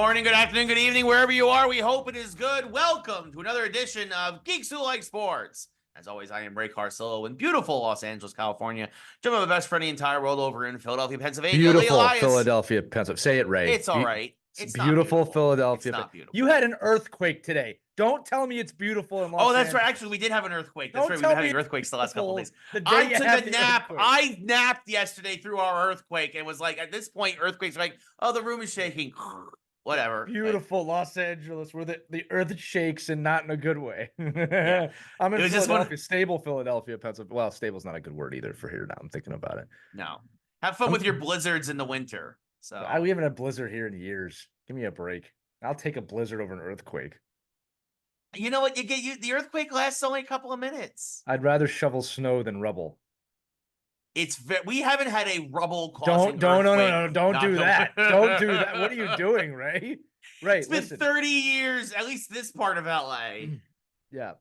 morning, good afternoon, good evening, wherever you are. We hope it is good. Welcome to another edition of Geeks Who Like Sports. As always, I am Ray Carcillo in beautiful Los Angeles, California. Joined by my best friend in the entire world over in Philadelphia, Pennsylvania. Beautiful Philadelphia, Pennsylvania. Say it, Ray. It's all right. It's beautiful, not beautiful. Philadelphia. It's not beautiful. You had an earthquake today. Don't tell me it's beautiful in Los Angeles. That's right. Actually, we did have an earthquake. That's right. We've been having earthquakes the last couple of days. I took a nap. I napped yesterday through our earthquake and was like, at this point, earthquakes are like, oh, the room is shaking. Whatever. Beautiful Los Angeles, where the earth shakes and not in a good way. Yeah. I'm in Philadelphia, stable Philadelphia, Pennsylvania. Well, stable's not a good word either for here now. I'm thinking about it. No. Have fun with your blizzards in the winter. So we haven't had blizzard here in years. Give me a break. I'll take a blizzard over an earthquake. You know what? The earthquake lasts only a couple of minutes. I'd rather shovel snow than rubble. We haven't had a rubble causing Don't do that. Don't do that. What are you doing, Ray? Ray, it's been 30 years, at least this part of LA. Yeah.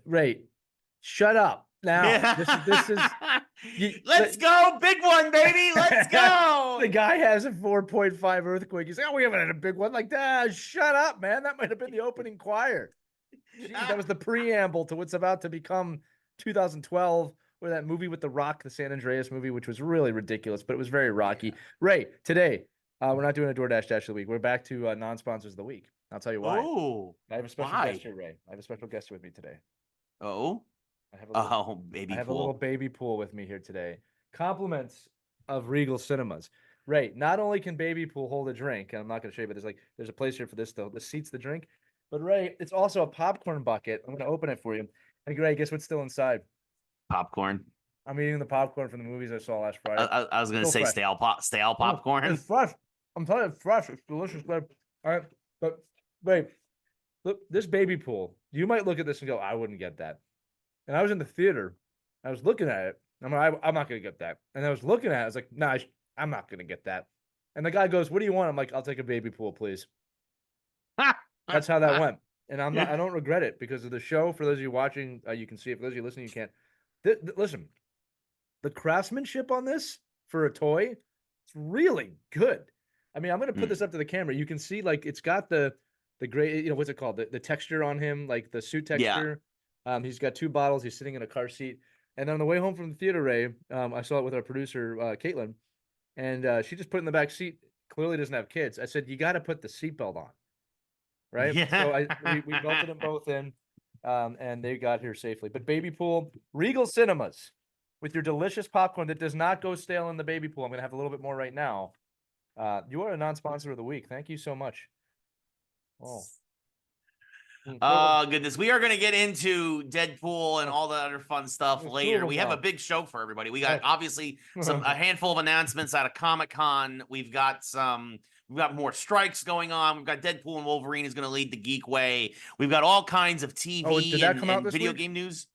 Ray, shut up now. This is. Let's go, big one, baby. Let's go. The guy has a 4.5 earthquake. He's like, we haven't had a big one. Like, shut up, man. That might have been the opening choir. Jeez, that was the preamble to what's about to become 2012. Or that movie with The Rock, the San Andreas movie, which was really ridiculous, but it was very rocky. Ray, today, we're not doing a DoorDash Dash of the week. We're back to non-sponsors of the week. I'll tell you why. Oh, I have a special guest here, Ray. I have a special guest with me today. Oh? I have a little baby pool with me here today. Compliments of Regal Cinemas. Ray, not only can baby pool hold a drink, and I'm not going to show you, but there's a place here for this, though. The seat's the drink. But Ray, it's also a popcorn bucket. I'm going to open it for you. And Ray, guess what's still inside? Popcorn. I'm eating the popcorn from the movies I saw last Friday. I was going to say stale popcorn. It's fresh. I'm telling you, it's fresh. It's delicious. All right. But wait, look, this baby pool, you might look at this and go, I wouldn't get that. And I was in the theater. I was looking at it. I'm not going to get that. And I was looking at it. I was like, nah, I'm not going to get that. And the guy goes, what do you want? I'm like, I'll take a baby pool, please. That's how that went. And I don't regret it because of the show. For those of you watching, you can see it. For those of you listening, you can't. Listen, the craftsmanship on this for a toy, it's really good. I mean, I'm going to put this up to the camera. You can see, like, it's got the gray, what's it called? The texture on him, like the suit texture. Yeah. He's got 2 bottles. He's sitting in a car seat. And on the way home from the theater, Ray, I saw it with our producer, Caitlin, and she just put it in the back seat. Clearly doesn't have kids. I said, you got to put the seatbelt on. Right? Yeah. So we belted them both in. And they got here safely. But baby pool, Regal Cinemas, with your delicious popcorn that does not go stale in the baby pool. I'm going to have a little bit more right now. You are a non-sponsor of the week. Thank you so much. Oh, goodness. We are going to get into Deadpool and all the other fun stuff later. We have a big show for everybody. We got obviously a handful of announcements out of Comic-Con. We've got more strikes going on. We've got Deadpool and Wolverine is going to lead the geek way. We've got all kinds of TV and video game news.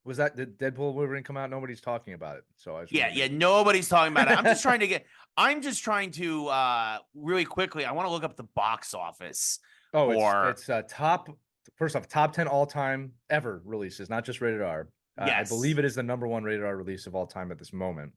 Was that did Deadpool and Wolverine come out? Nobody's talking about it. So nobody's talking about it. I'm just trying to really quickly. I want to look up the box office. It's top 10 all-time ever releases, not just rated R. Yes. I believe it is the #1 rated R release of all time at this moment.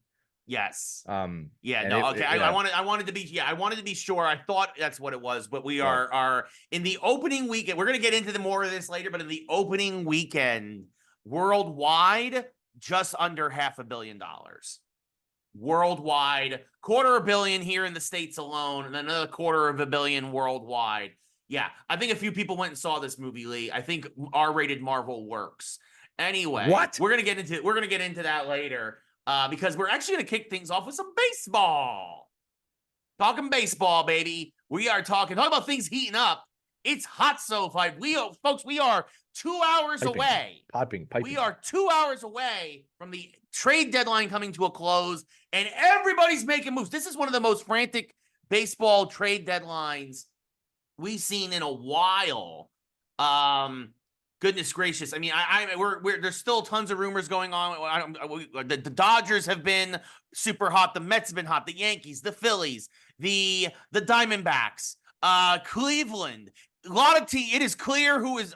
Yes. I wanted to be sure. I thought that's what it was, but we are in the opening weekend. We're going to get into more of this later, but in the opening weekend, worldwide, just under $500 million. Worldwide, $250 million here in the States alone, and another $250 million worldwide. Yeah, I think a few people went and saw this movie, Lee. I think R-rated Marvel works. Anyway, we're gonna get into that later. Because we're actually going to kick things off with some baseball. Talking baseball, baby. We are talking about things heating up. It's hot so fight. We are 2 hours away. Piping. We are 2 hours away from the trade deadline coming to a close, and everybody's making moves. This is one of the most frantic baseball trade deadlines we've seen in a while. Goodness gracious. I mean, there's still tons of rumors going on. The Dodgers have been super hot. The Mets have been hot. The Yankees, the Phillies, the Diamondbacks, Cleveland. A lot of it is clear who is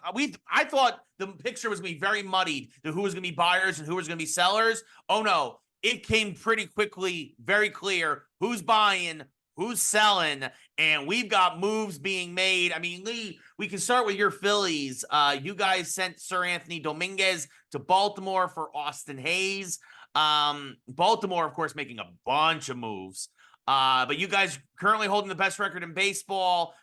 I thought the picture was going to be very muddied to who was going to be buyers and who was going to be sellers. Oh no, it came pretty quickly, very clear who's buying, who's selling, and we've got moves being made. I mean, Lee, we can start with your Phillies. You guys sent Sir Anthony Dominguez to Baltimore for Austin Hayes. Baltimore, of course, making a bunch of moves. But you guys currently holding the best record in baseball.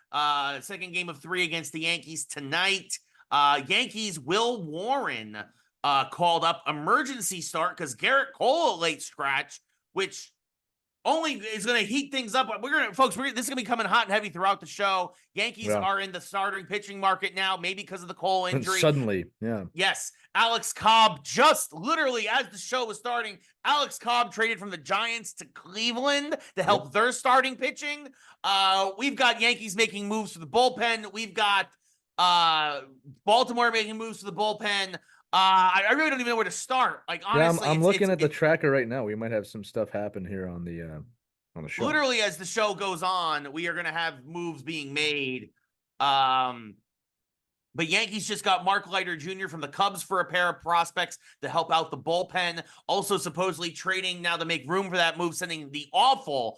Second game of 3 against the Yankees tonight. Yankees, Will Warren called up emergency start because Garrett Cole, a late scratch, which only is going to heat things up. This is going to be coming hot and heavy throughout the show. Yankees are in the starting pitching market now, maybe because of the Cole injury. Suddenly, yeah. Yes. Alex Cobb, just literally as the show was starting, Alex Cobb traded from the Giants to Cleveland to help their starting pitching. We've got Yankees making moves to the bullpen. We've got Baltimore making moves to the bullpen. I really don't even know where to start. Like, honestly, I'm looking at the tracker right now. We might have some stuff happen here on the show. Literally, as the show goes on, we are going to have moves being made. But Yankees just got Mark Leiter Jr. from the Cubs for a pair of prospects to help out the bullpen. Also, supposedly trading now to make room for that move, sending the awful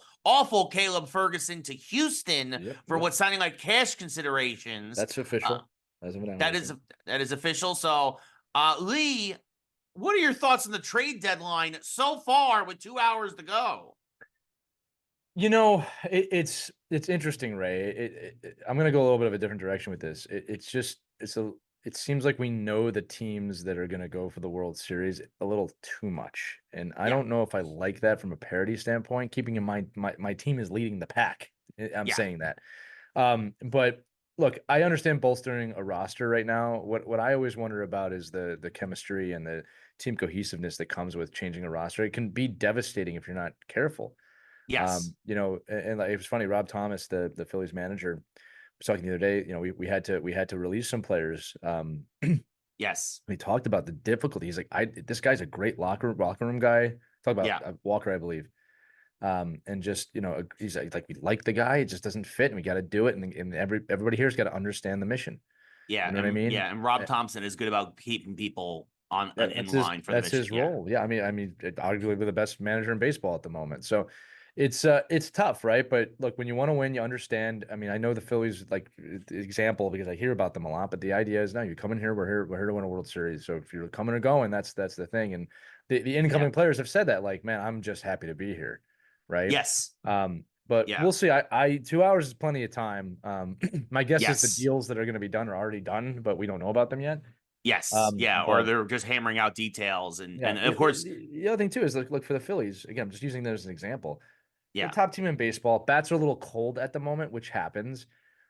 Caleb Ferguson to Houston for what's sounding like cash considerations. That's official. That is official. So, Lee, what are your thoughts on the trade deadline so far with 2 hours to go? You know, it's interesting, Ray. I'm going to go a little bit of a different direction with this. It seems like we know the teams that are going to go for the World Series a little too much. And I don't know if I like that from a parity standpoint, keeping in mind my team is leading the pack. I'm saying that. But look, I understand bolstering a roster right now. What I always wonder about is the chemistry and the team cohesiveness that comes with changing a roster. It can be devastating if you're not careful. Yes. You know, and like, it was funny, Rob Thomas, the Phillies manager, was talking the other day, you know, we had to release some players. Yes. We talked about the difficulty. He's like, this guy's a great locker room guy. Talk about Walker, I believe. And just, you know, he's like, we like the guy, it just doesn't fit, and we got to do it. And everybody here's got to understand the mission. Yeah. You know what I mean? Yeah. And Rob Thompson is good about keeping people in line for the mission. That's his role. Yeah. I mean, arguably the best manager in baseball at the moment. So it's tough, right? But look, when you want to win, you understand. I mean, I know the Phillies, like, example, because I hear about them a lot, but the idea is, no, you come in here, we're here to win a World Series. So if you're coming or going, that's the thing. And the incoming players have said that, like, man, I'm just happy to be here. Right. Yes. But we'll see. 2 hours is plenty of time. My guess is the deals that are going to be done are already done, but we don't know about them yet. Yes. Or they're just hammering out details. And of course, the other thing too is look for the Phillies. Again, I'm just using that as an example. Yeah. The top team in baseball. Bats are a little cold at the moment, which happens.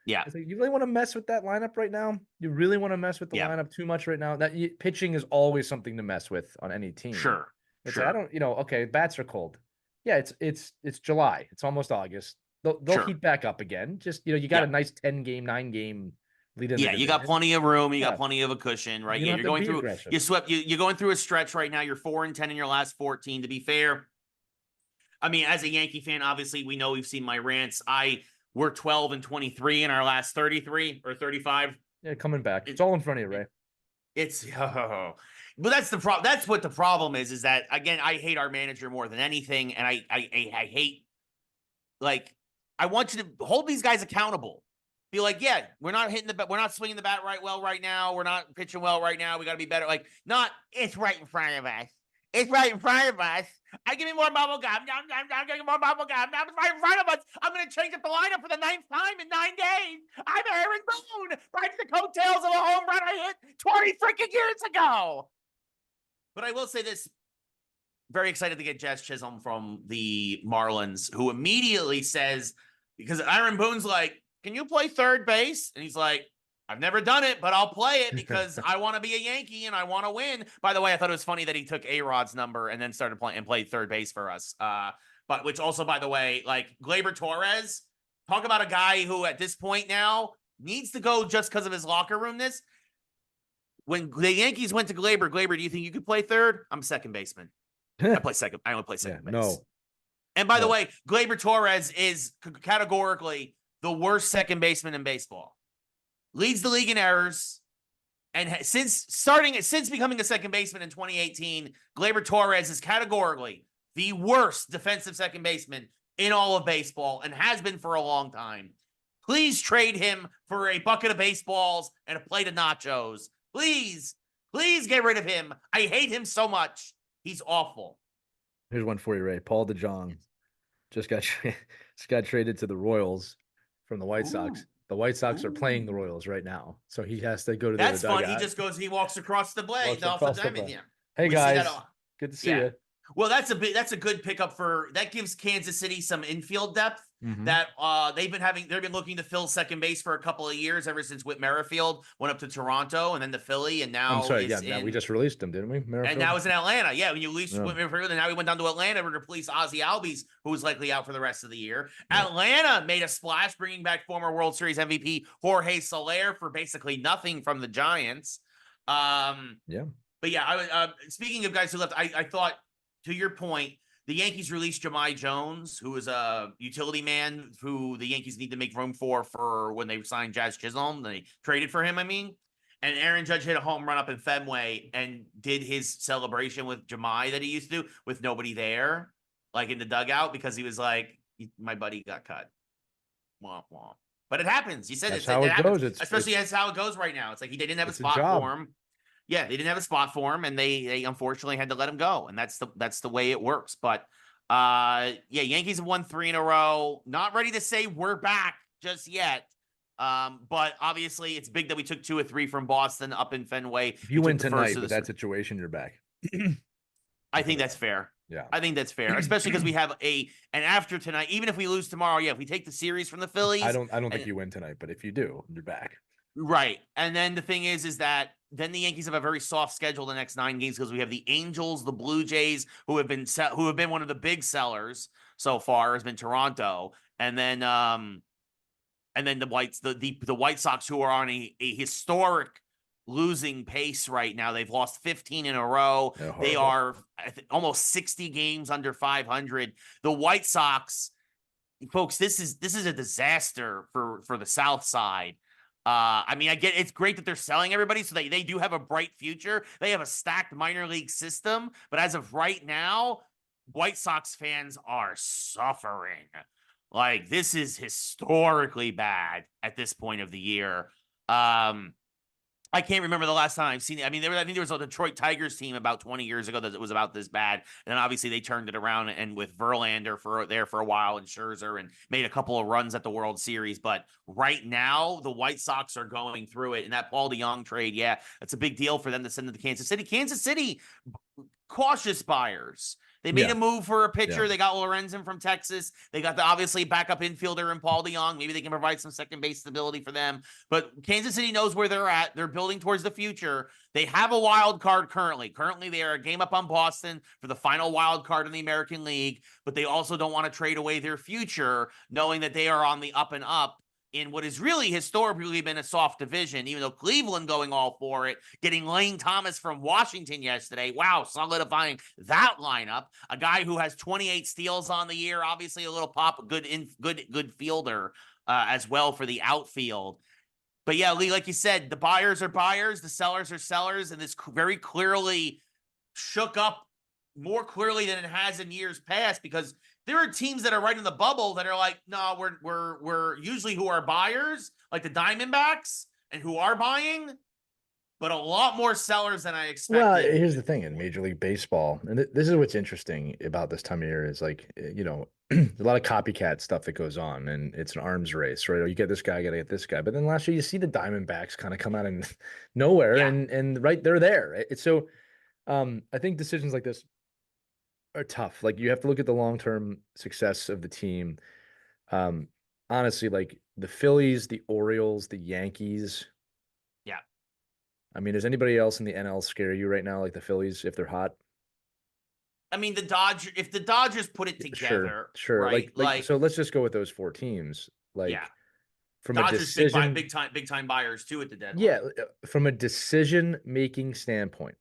Yeah. Like, you really want to mess with that lineup right now? You really want to mess with the lineup too much right now? Pitching is always something to mess with on any team. Sure. Like, I don't, okay, bats are cold. Yeah, it's July. It's almost August. They'll heat back up again. Just, you got a nice 10-game, 9-game lead in. Yeah, you got plenty of room. You got plenty of a cushion, right? You're going through. You're going through a stretch right now. You're 4-10 in your last 14. To be fair, I mean, as a Yankee fan, obviously we know, we've seen my rants. We're 12-23 in our last 33 or 35. Yeah, coming back. It's all in front of you, Ray. But that's the problem. That's what the problem is that, again, I hate our manager more than anything. And I hate, like, I want you to hold these guys accountable. Be like, yeah, we're not hitting the bat. We're not swinging the bat right now. We're not pitching well right now. We got to be better. Like, it's right in front of us. It's right in front of us. I give me more bubble gum. I'm getting more bubble gum. Now it's right in front of us. I'm going to change up the lineup for the 9th time in 9 days. I'm Aaron Boone. Right to the coattails of a home run I hit 20 freaking years ago. But I will say this. Very excited to get Jazz Chisholm from the Marlins, who immediately says, because Aaron Boone's like, can you play third base? And he's like, I've never done it, but I'll play it because I want to be a Yankee and I want to win. By the way, I thought it was funny that he took A-Rod's number and then started playing and played third base for us. But which also, by the way, like Gleyber Torres, talk about a guy who at this point now needs to go just because of his locker roomness. When the Yankees went to Gleyber, do you think you could play third? I'm second baseman. I play second. I only play second base. No. And by the way, Gleyber Torres is categorically the worst second baseman in baseball. Leads the league in errors. And since becoming a second baseman in 2018, Gleyber Torres is categorically the worst defensive second baseman in all of baseball and has been for a long time. Please trade him for a bucket of baseballs and a plate of nachos. Please, please get rid of him. I hate him so much. He's awful. Here's one for you, Ray. Paul DeJong just got just got traded to the Royals from the White Sox. The White Sox are playing the Royals right now, so he has to go to That's the fun. dugout. He just goes. He walks across the blade. Off the diamond. Yeah. Hey guys, good to see you. Well, that's a good pickup that gives Kansas City some infield depth that they've been looking to fill second base for a couple of years ever since Whit Merrifield went up to Toronto and then to Philly and now we just released him, didn't we? Merrifield? And now it's in Atlanta. Yeah, when you released Whit Merrifield and now he went down to Atlanta to replace Ozzie Albies, who was likely out for the rest of the year. Yeah. Atlanta made a splash bringing back former World Series MVP Jorge Soler for basically nothing from the Giants. But yeah, speaking of guys who left, I thought, to your point, the Yankees released Jahmai Jones, who is a utility man who the Yankees need to make room for when they signed Jazz Chisholm. They traded for him, and Aaron Judge hit a home run up in Fenway and did his celebration with Jahmai that he used to do with nobody there, like in the dugout, because he was like, my buddy got cut. Womp womp. But it happens. You said that's how it goes. Especially that's how it goes right now. It's like they didn't have a spot for him. Yeah, they didn't have a spot for him, and they unfortunately had to let him go, and that's the way it works. But Yankees have won 3 in a row. Not ready to say we're back just yet, but obviously it's big that we took 2 or 3 from Boston up in Fenway. If you win tonight with that situation, you're back. I think that's fair. Yeah, I think that's fair, especially because we have and after tonight, even if we lose tomorrow, if we take the series from the Phillies, I don't think you win tonight, but if you do, you're back. Right. And then the thing is that then the Yankees have a very soft schedule the next 9 games because we have the Angels, the Blue Jays, who have been one of the big sellers so far, has been Toronto, and then the White Sox, who are on a historic losing pace right now. They've lost 15 in a row. They are almost 60 games under 500. The White Sox, folks, this is a disaster for the South Side. I get it's great that they're selling everybody, so they do have a bright future. They have a stacked minor league system, but as of right now, White Sox fans are suffering. Like, this is historically bad at this point of the year. I can't remember the last time I've seen it. I think there was a Detroit Tigers team about 20 years ago that it was about this bad. And then obviously they turned it around and with Verlander for a while and Scherzer and made a couple of runs at the World Series. But right now, the White Sox are going through it. And that Paul DeJong trade, that's a big deal for them to send it to Kansas City. Kansas City, cautious buyers. They made a move for a pitcher. They got Lorenzen from Texas. They got the obviously backup infielder in Paul DeJong. Maybe they can provide some second base stability for them. But Kansas City knows where they're at. They're building towards the future. They have a wild card currently. Currently, they are a game up on Boston for the final wild card in the American League. But they also don't want to trade away their future, knowing that they are on the up and up in what has really historically been a soft division, even though Cleveland going all for it, getting Lane Thomas from Washington yesterday. Wow, solidifying that lineup. A guy who has 28 steals on the year, obviously a little pop, good fielder as well for the outfield. But yeah, Lee, like you said, the buyers are buyers, the sellers are sellers, and this very clearly shook up more clearly than it has in years past, because there are teams that are right in the bubble that are like, no, we're usually who are buyers, like the Diamondbacks, and who are buying, but a lot more sellers than I expected. Well, here's the thing in Major League Baseball, and this is what's interesting about this time of year is like, a lot of copycat stuff that goes on, and it's an arms race, right? You get this guy, got to get this guy. But then last year, you see the Diamondbacks kind of come out of nowhere, and right, they're there. So I think decisions like this are tough. Like, you have to look at the long-term success of the team. Honestly, like the Phillies, the Orioles, the Yankees. Yeah. Does anybody else in the NL scare you right now, like the Phillies, if they're hot? If the Dodgers put it together, sure. Right? Like, so let's just go with those 4 teams. Like, from Dodgers, a decision, big time buyers too at the deadline. Yeah, from a decision-making standpoint,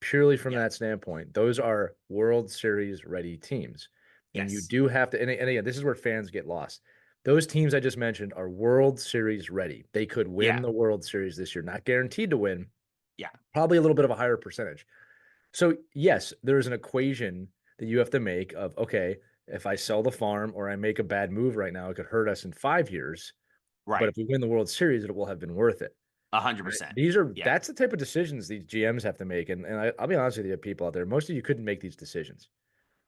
purely from that standpoint, those are World Series ready teams. And you do have to, and again, this is where fans get lost. Those teams I just mentioned are World Series ready. They could win the World Series this year, not guaranteed to win. Yeah. Probably a little bit of a higher percentage. So yes, there's an equation that you have to make of, okay, if I sell the farm or I make a bad move right now, it could hurt us in 5 years. But Right. if we win the World Series, it will have been worth it. 100%. Yeah. That's the type of decisions these GMs have to make. And I'll be honest with you, people out there, most of you couldn't make these decisions.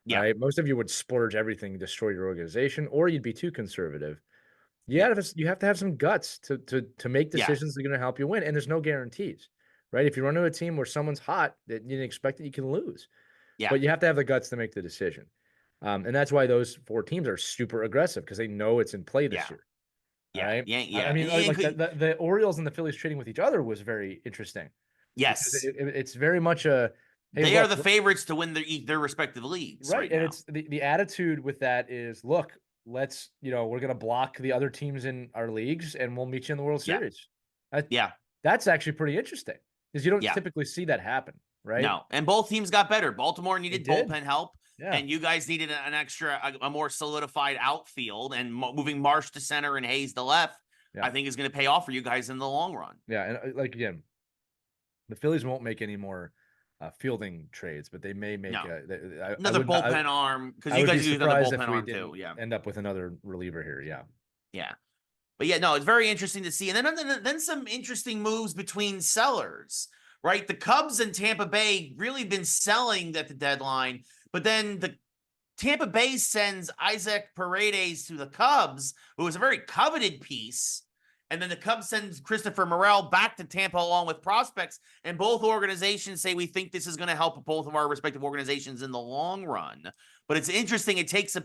Yeah. Right? Most of you would splurge everything, destroy your organization, or you'd be too conservative. You have to have some guts to make decisions that are going to help you win. And there's no guarantees, right? If you run to a team where someone's hot, that you didn't expect that you can lose. Yeah. But you have to have the guts to make the decision. And that's why those 4 teams are super aggressive, because they know it's in play this year. Yeah. Right? Yeah. I mean, like the Orioles and the Phillies trading with each other was very interesting. Yes. It's very much a, hey, they look, are the favorites to win their respective leagues. Right. And now. it's the attitude with that is, look, let's, we're going to block the other teams in our leagues and we'll meet you in the World Series. That's actually pretty interesting, because you don't typically see that happen, right? No. And both teams got better. Baltimore needed bullpen help. Yeah. And you guys needed an extra, a more solidified outfield, and moving Marsh to center and Hayes to left, I think is going to pay off for you guys in the long run. Yeah. And again, the Phillies won't make any more fielding trades, but they may make another bullpen arm, because you guys use another bullpen arm too. Yeah. End up with another reliever here. Yeah. Yeah. But yeah, no, it's very interesting to see. And then some interesting moves between sellers, right? The Cubs and Tampa Bay really been selling at the deadline, but then the Tampa Bay sends Isaac Paredes to the Cubs, who was a very coveted piece. And then the Cubs send Christopher Morel back to Tampa along with prospects. And both organizations say, we think this is going to help both of our respective organizations in the long run. But it's interesting. It takes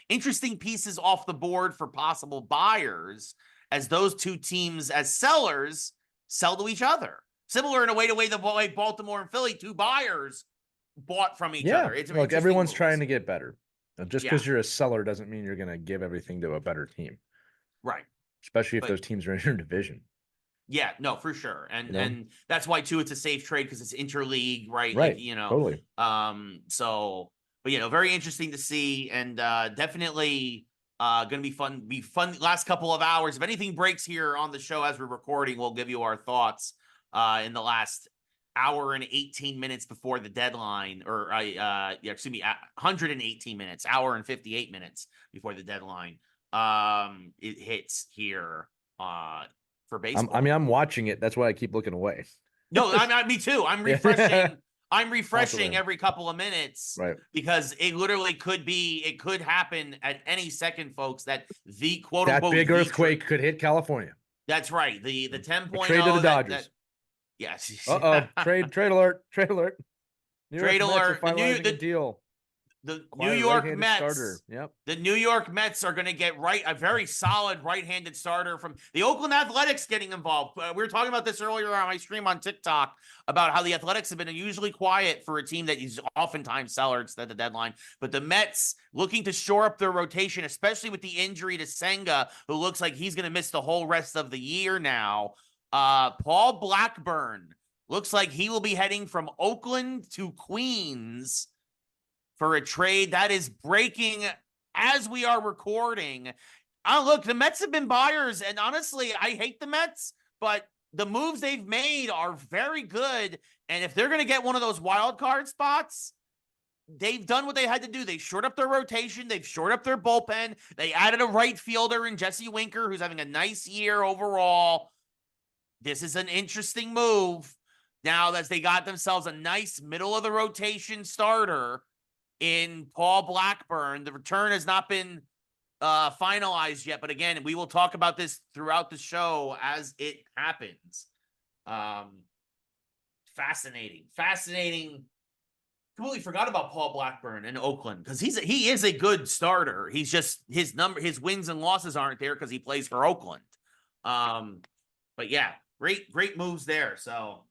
interesting pieces off the board for possible buyers, as those two teams as sellers sell to each other. Similar in a way to the way Baltimore and Philly, 2 buyers bought from each other. It's look, everyone's trying to get better. Just because you're a seller doesn't mean you're going to give everything to a better team. Right. Especially if those teams are in your division. Yeah, no, for sure. And that's why too it's a safe trade, because it's interleague, right? Right. Like, totally. So, but very interesting to see, and definitely gonna be fun. Last couple of hours. If anything breaks here on the show as we're recording, we'll give you our thoughts in the last hour and 18 minutes before the deadline, or 118 minutes, hour and 58 minutes before the deadline. It hits here for baseball. I'm watching it. That's why I keep looking away. No, me too. I'm refreshing. I'm refreshing every couple of minutes, right? Because it literally could happen at any second, folks. That the quote that unquote big earthquake could hit California. That's right. The 10.0 trade to the Dodgers. Yes. Trade alert. Trade alert. Trade alert. The deal. The New York Mets. Starter. Yep. The New York Mets are going to get a very solid right-handed starter from the Oakland Athletics getting involved. We were talking about this earlier on my stream on TikTok about how the Athletics have been usually quiet for a team that is oftentimes sellers at the deadline. But the Mets looking to shore up their rotation, especially with the injury to Senga, who looks like he's going to miss the whole rest of the year now. Paul Blackburn looks like he will be heading from Oakland to Queens for a trade that is breaking as we are recording. Look, the Mets have been buyers, and honestly, I hate the Mets, but the moves they've made are very good. And if they're going to get one of those wild card spots, they've done what they had to do. They shored up their rotation. They've shored up their bullpen. They added a right fielder in Jesse Winker, who's having a nice year overall. This is an interesting move. Now, as they got themselves a nice middle of the rotation starter in Paul Blackburn. The return has not been finalized yet, but again, we will talk about this throughout the show as it happens. Fascinating. Completely forgot about Paul Blackburn in Oakland, because he is a good starter. He's just his wins and losses aren't there because he plays for Oakland. But yeah, great moves there. So,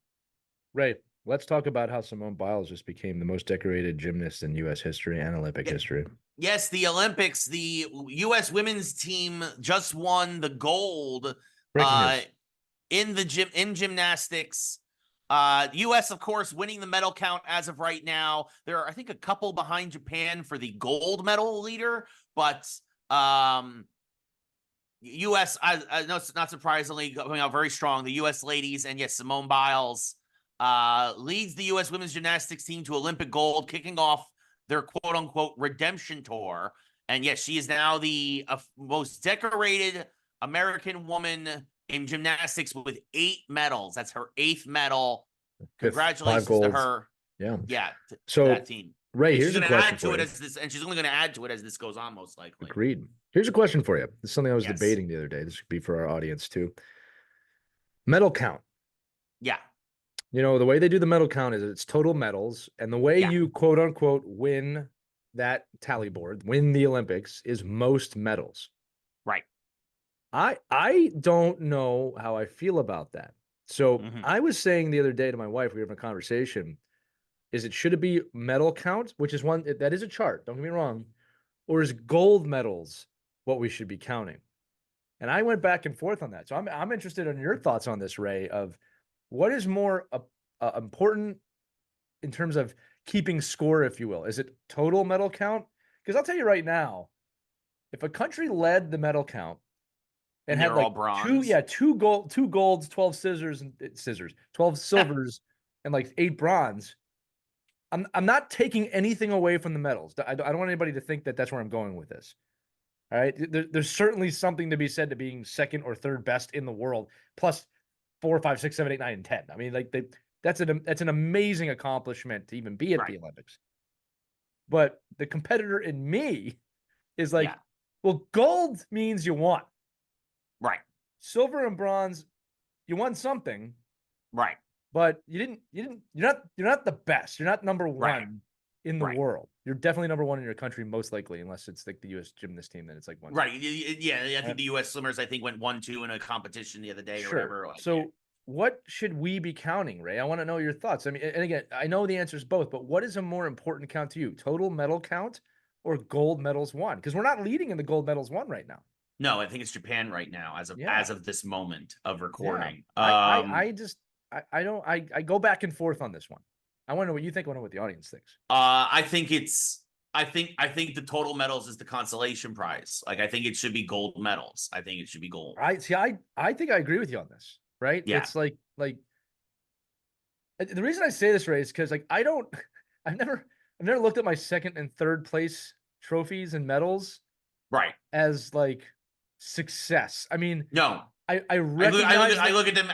right. Let's talk about how Simone Biles just became the most decorated gymnast in U.S. history and Olympic history. Yes, the Olympics. The U.S. women's team just won the gold in gymnastics. U.S., of course, winning the medal count as of right now. There are, I think, a couple behind Japan for the gold medal leader, but U.S., I know, not surprisingly, going out very strong. The U.S. ladies, and yes, Simone Biles leads the U.S. women's gymnastics team to Olympic gold, kicking off their quote unquote redemption tour. And yes, she is now the most decorated American woman in gymnastics with 8 medals. That's her 8th medal. Congratulations 5 golds. to her. Yeah. Yeah. So to that team. Ray, And here's she's a going to question add to for it you. as this, and she's only going to add to it as this goes on, most likely. Agreed. Here's a question for you. This is something I was Yes. debating the other day. This could be for our audience too. Medal count. Yeah. You know, the way they do the medal count is it's total medals, and the way Yeah. you quote unquote win that tally board, win the Olympics, is most medals. Right. I don't know how I feel about that. So I was saying the other day to my wife, we were having a conversation, should it be medal count, which is one that is a chart, don't get me wrong, or is gold medals what we should be counting? And I went back and forth on that. So I'm interested in your thoughts on this, Ray, of what is more important in terms of keeping score, if you will. Is it total medal count? Because I'll tell you right now, if a country led the medal count and had like two golds, 12 12 silvers, and like 8 bronze, I'm not taking anything away from the medals. I don't want anybody to think that that's where I'm going with this. All right. There's certainly something to be said to being second or third best in the world, plus 4, 5, 6, 7, 8, 9, and 10. I mean, like that's an amazing accomplishment to even be at the Olympics. But the competitor in me is like, well, gold means you won. Right. Silver and bronze, you won something. Right. But you're not the best. You're not number one in the world. You're definitely number one in your country, most likely, unless it's like the U.S. gymnast team, then it's like 1. Right. Yeah. I think the U.S. swimmers, went 1-2 in a competition the other day or whatever. Like, so what should we be counting, Ray? I want to know your thoughts. I mean, and again, I know the answer is both, but what is a more important count to you? Total medal count or gold medals won? Because we're not leading in the gold medals won right now. No, I think it's Japan right now as of this moment of recording. I go back and forth on this one. I want to know what you think. I want to know what the audience thinks. I think the total medals is the consolation prize. Like, I think it should be gold medals. I think it should be gold. I think I agree with you on this. Right? Yeah. It's like the reason I say this, Ray, is because I've never looked at my second and third place trophies and medals as like success. I mean, no. I recognize I look at them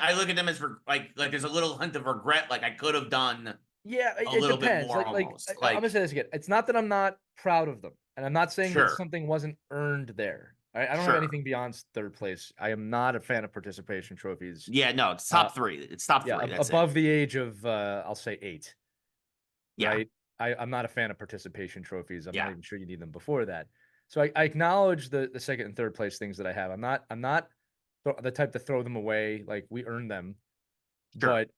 as like there's a little hint of regret. Like, I could have done it little depends. bit more. I'm gonna say this again. It's not that I'm not proud of them, and I'm not saying that something wasn't earned there. I don't have anything beyond third place. I am not a fan of participation trophies. Yeah, no, it's top 3. It's top 3. That's above the age of I'll say 8. Yeah. Right? I'm not a fan of participation trophies. I'm not even sure you need them before that. So I acknowledge the second and third place things that I have. I'm not the type to throw them away. Like, we earned them. But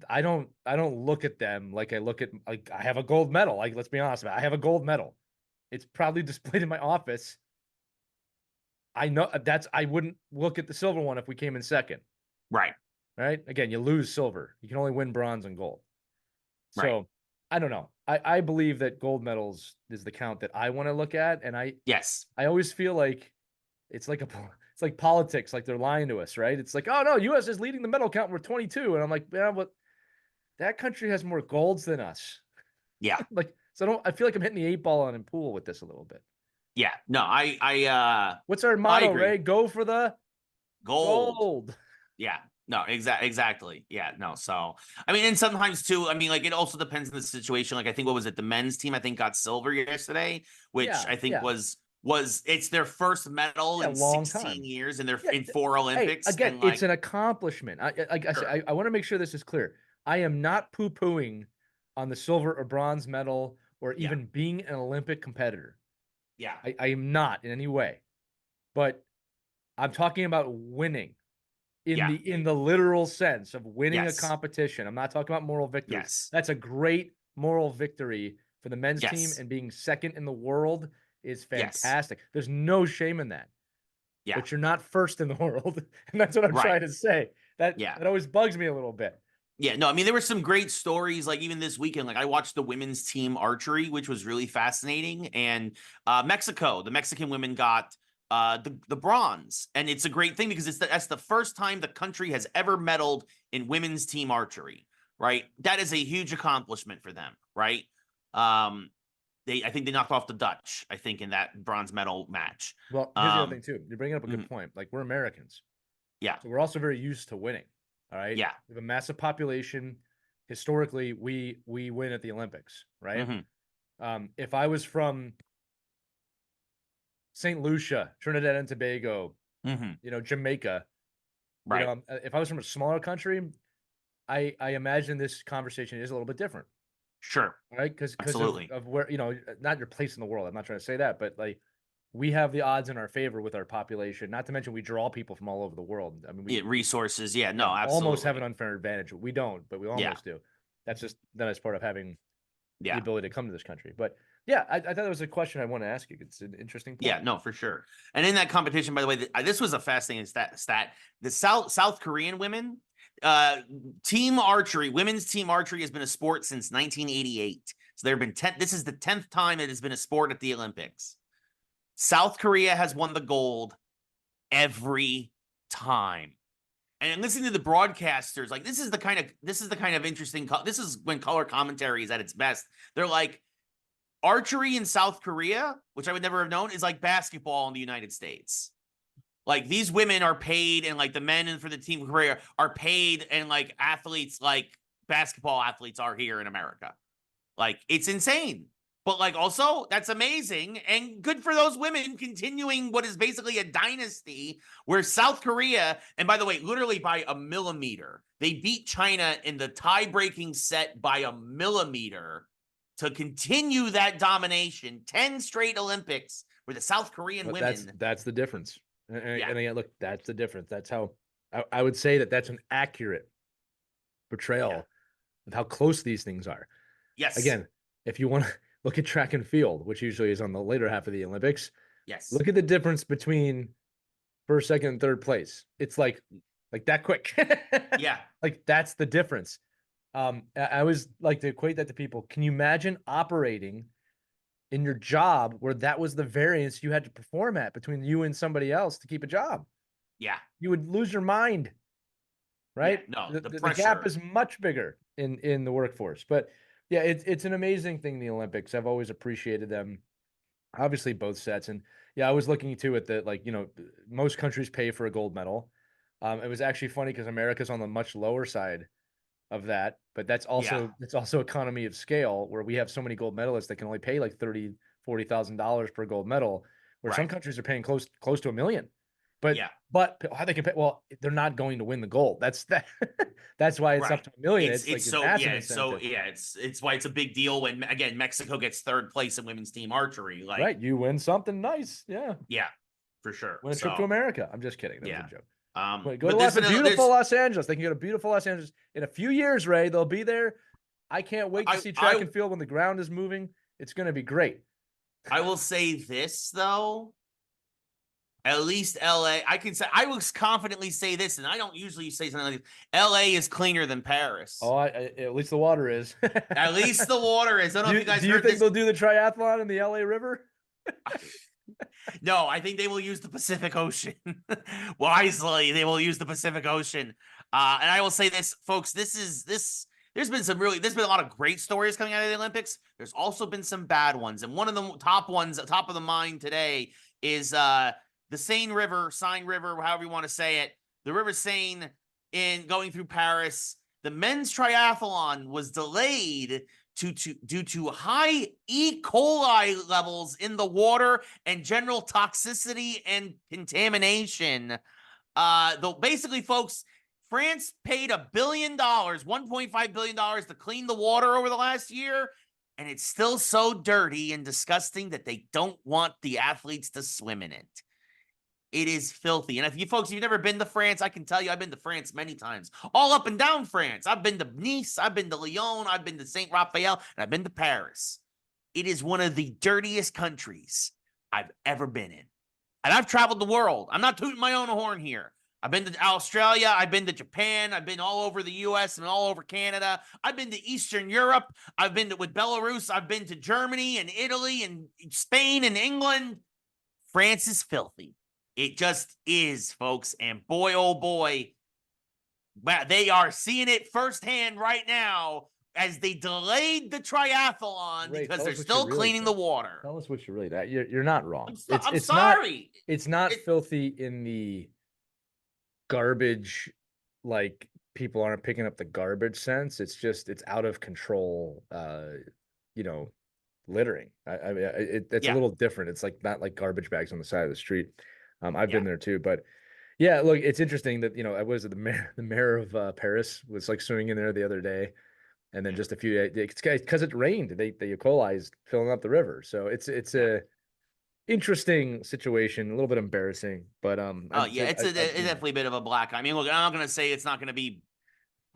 I don't look at them like I look at, like, I have a gold medal. Like, let's be honest about it. I have a gold medal. It's probably displayed in my office. I know I wouldn't look at the silver one if we came in second. Right. Again, you lose silver. You can only win bronze and gold. So I don't know. I believe that gold medals is the count that I want to look at. And I always feel like it's like politics, like they're lying to us, right? It's like, oh no, US is leading the medal count. We're 22. And I'm like, yeah, but that country has more golds than us. Yeah. I feel like I'm hitting the 8 ball on in pool with this a little bit. Yeah. No, I what's our motto, Ray? Go for the gold. Yeah. No, exactly. Yeah, no. So, I mean, and sometimes too, I mean, like, it also depends on the situation. Like, I think, what was it? The men's team, I think, got silver yesterday, which I think was it's their first medal in 16 years, and they're in 4 Olympics. Hey, again, it's an accomplishment. I want to make sure this is clear. I am not poo-pooing on the silver or bronze medal or even being an Olympic competitor. Yeah. I am not in any way. But I'm talking about winning in the literal sense of winning a competition. I'm not talking about moral victory. That's a great moral victory for the men's team, and being second in the world is fantastic. There's no shame in that. Yeah. But you're not first in the world. And that's what I'm trying to say. That always bugs me a little bit. Yeah, no, I mean, there were some great stories, like, even this weekend. Like, I watched the women's team archery, which was really fascinating. And Mexico, the Mexican women got the bronze. And it's a great thing because that's the first time the country has ever medaled in women's team archery, right? That is a huge accomplishment for them, right? I think they knocked off the Dutch, I think, in that bronze medal match. Well, here's the other thing too. You're bringing up a good Mhm. point. Like, we're Americans. Yeah. So we're also very used to winning. All right. Yeah. We have a massive population. Historically, we win at the Olympics, right? If I was from St. Lucia, Trinidad and Tobago, Jamaica, Right. if I was from a smaller country, I imagine this conversation is a little bit different. Sure. Right? Because Absolutely. of where, not your place in the world. I'm not trying to say that, but like, we have the odds in our favor with our population. Not to mention, we draw people from all over the world. I mean, we resources. Yeah. No, absolutely. almost have an unfair advantage. We don't, but we almost do. That's just that as part of having the ability to come to this country. But yeah, I thought that was a question I want to ask you. It's an interesting point. Yeah, no, for sure. And in that competition, by the way, this was a fascinating stat. The South Korean women, team archery, women's team archery has been a sport since 1988. So there have been 10. This is the 10th time it has been a sport at the Olympics. South Korea has won the gold every time. And listening to the broadcasters, like this is the kind of interesting. This is when color commentary is at its best. They're like, archery in South Korea, which I would never have known, is like basketball in the United States. Like, these women are paid, and like the men and for the team Korea are paid, and like athletes, like basketball athletes are here in America. Like, it's insane. But like, also, that's amazing and good for those women continuing what is basically a dynasty where South Korea, and by the way, literally by a millimeter, they beat China in the tie-breaking set by a millimeter to continue that domination. 10 straight Olympics where the South Korean women. That's the difference. And again, look, that's the difference. That's how I would say that's an accurate portrayal of how close these things are. Yes. Again, if you want to look at track and field, which usually is on the later half of the Olympics, yes, look at the difference between first, second, and third place. It's like that quick. Yeah. Like, that's the difference. I always like to equate that to people. Can you imagine operating in your job where that was the variance you had to perform at between you and somebody else to keep a job? Yeah. You would lose your mind, right? Yeah, no, the gap is much bigger in the workforce. But yeah, it's an amazing thing, the Olympics. I've always appreciated them. Obviously, both sets. And yeah, I was looking too at the, most countries pay for a gold medal. It was actually funny because America's on the much lower side of that, but that's also economy of scale, where we have so many gold medalists that can only pay like $30,000-$40,000 per gold medal, where some countries are paying close to $1 million. But how they can pay? Well, they're not going to win the gold. That's why it's up to $1 million. It's why it's a big deal when, again, Mexico gets third place in women's team archery. Like, right, you win something nice. Yeah, for sure. Win a trip to America. I'm just kidding. That was a joke. Go to beautiful Los Angeles. They can go to beautiful Los Angeles in a few years, Ray. They'll be there. I can't wait to see track and field when the ground is moving. It's going to be great. I will say this, though. At least LA, I will confidently say this, and I don't usually say something like this. LA is cleaner than Paris. Oh, at least the water is. At least the water is. I don't know if you guys do you think they'll do the triathlon in the LA River? No, I think they will use the Pacific Ocean wisely. They will use the Pacific Ocean. And I will say this, folks, there's been a lot of great stories coming out of the Olympics. There's also been some bad ones. And one of the top of the mind today is the Seine River, however you want to say it. The River Seine in going through Paris. The men's triathlon was delayed due to high E. coli levels in the water and general toxicity and contamination. Though basically, folks, France paid $1 billion, $1.5 billion to clean the water over the last year, and it's still so dirty and disgusting that they don't want the athletes to swim in it. It is filthy. And if you've never been to France, I can tell you I've been to France many times. All up and down France. I've been to Nice, I've been to Lyon, I've been to Saint Raphael, and I've been to Paris. It is one of the dirtiest countries I've ever been in. And I've traveled the world. I'm not tooting my own horn here. I've been to Australia, I've been to Japan, I've been all over the US and all over Canada. I've been to Eastern Europe, I've been with Belarus, I've been to Germany and Italy and Spain and England. France is filthy. It just is, folks. And boy, oh boy, they are seeing it firsthand right now as they delayed the triathlon Ray, because tell they're us what you still really cleaning the think. water. Tell us what you really that you're not wrong. I'm It's not sorry. it's not It, filthy in the garbage, like people aren't picking up the garbage sense. It's just it's out of control. You know, littering. I mean, it's a yeah, little different. It's like not like garbage bags on the side of the street. I've yeah. been there too, but yeah, look, it's interesting that I was the mayor of Paris was like swimming in there the other day, and then just a few because it rained, they E. coli's filling up the river. So it's Yeah. a interesting situation, a little bit embarrassing, but Oh yeah, it's definitely a bit of a black eye. I mean, look, I'm not gonna say it's not gonna be.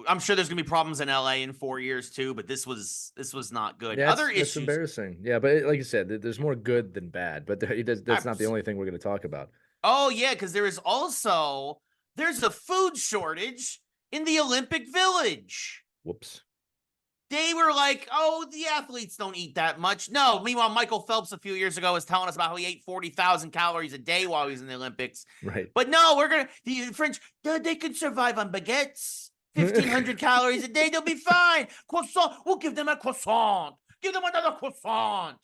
I'm sure there's gonna be problems in LA in 4 years too, but this was not good. yeah, Other it's issues. embarrassing. Yeah, but like you said, there's more good than bad. But that's not the only thing we're going to talk about. Oh yeah, because there's a food shortage in the Olympic Village. Whoops. They were like, oh, the athletes don't eat that much. No. Meanwhile, Michael Phelps a few years ago was telling us about how he ate 40,000 calories a day while he was in the Olympics. Right. But no, the French, they can survive on baguettes. 1,500 calories a day, they'll be fine. Croissant, we'll give them a croissant. Give them another croissant.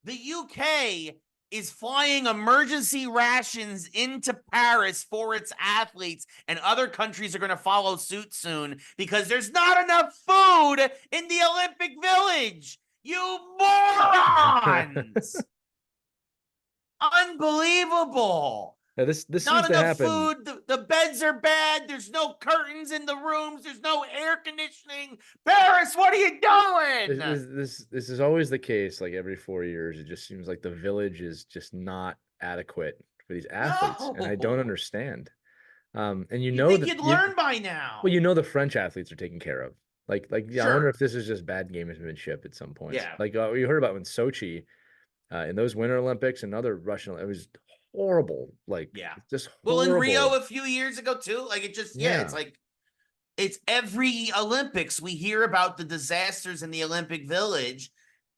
The UK is flying emergency rations into Paris for its athletes, and other countries are going to follow suit soon because there's not enough food in the Olympic Village. You morons! Unbelievable. Yeah, this seems Not to enough happen. food. The beds are bad. There's no curtains in the rooms. There's no air conditioning. Paris, what are you doing? This is always the case. Like every 4 years, it just seems like the village is just not adequate for these athletes, and I don't No. understand. And You think you'd learn by now? well, the French athletes are taken care of. Yeah, I wonder Sure. if this is just bad gamesmanship at some points. Yeah. Like we heard about when Sochi, in those Winter Olympics and other Russian, it was horrible. Like Yeah. just Well, in Rio horrible. a few years ago too. Like it just Yeah. it's like it's every Olympics we hear about the disasters in the Olympic Village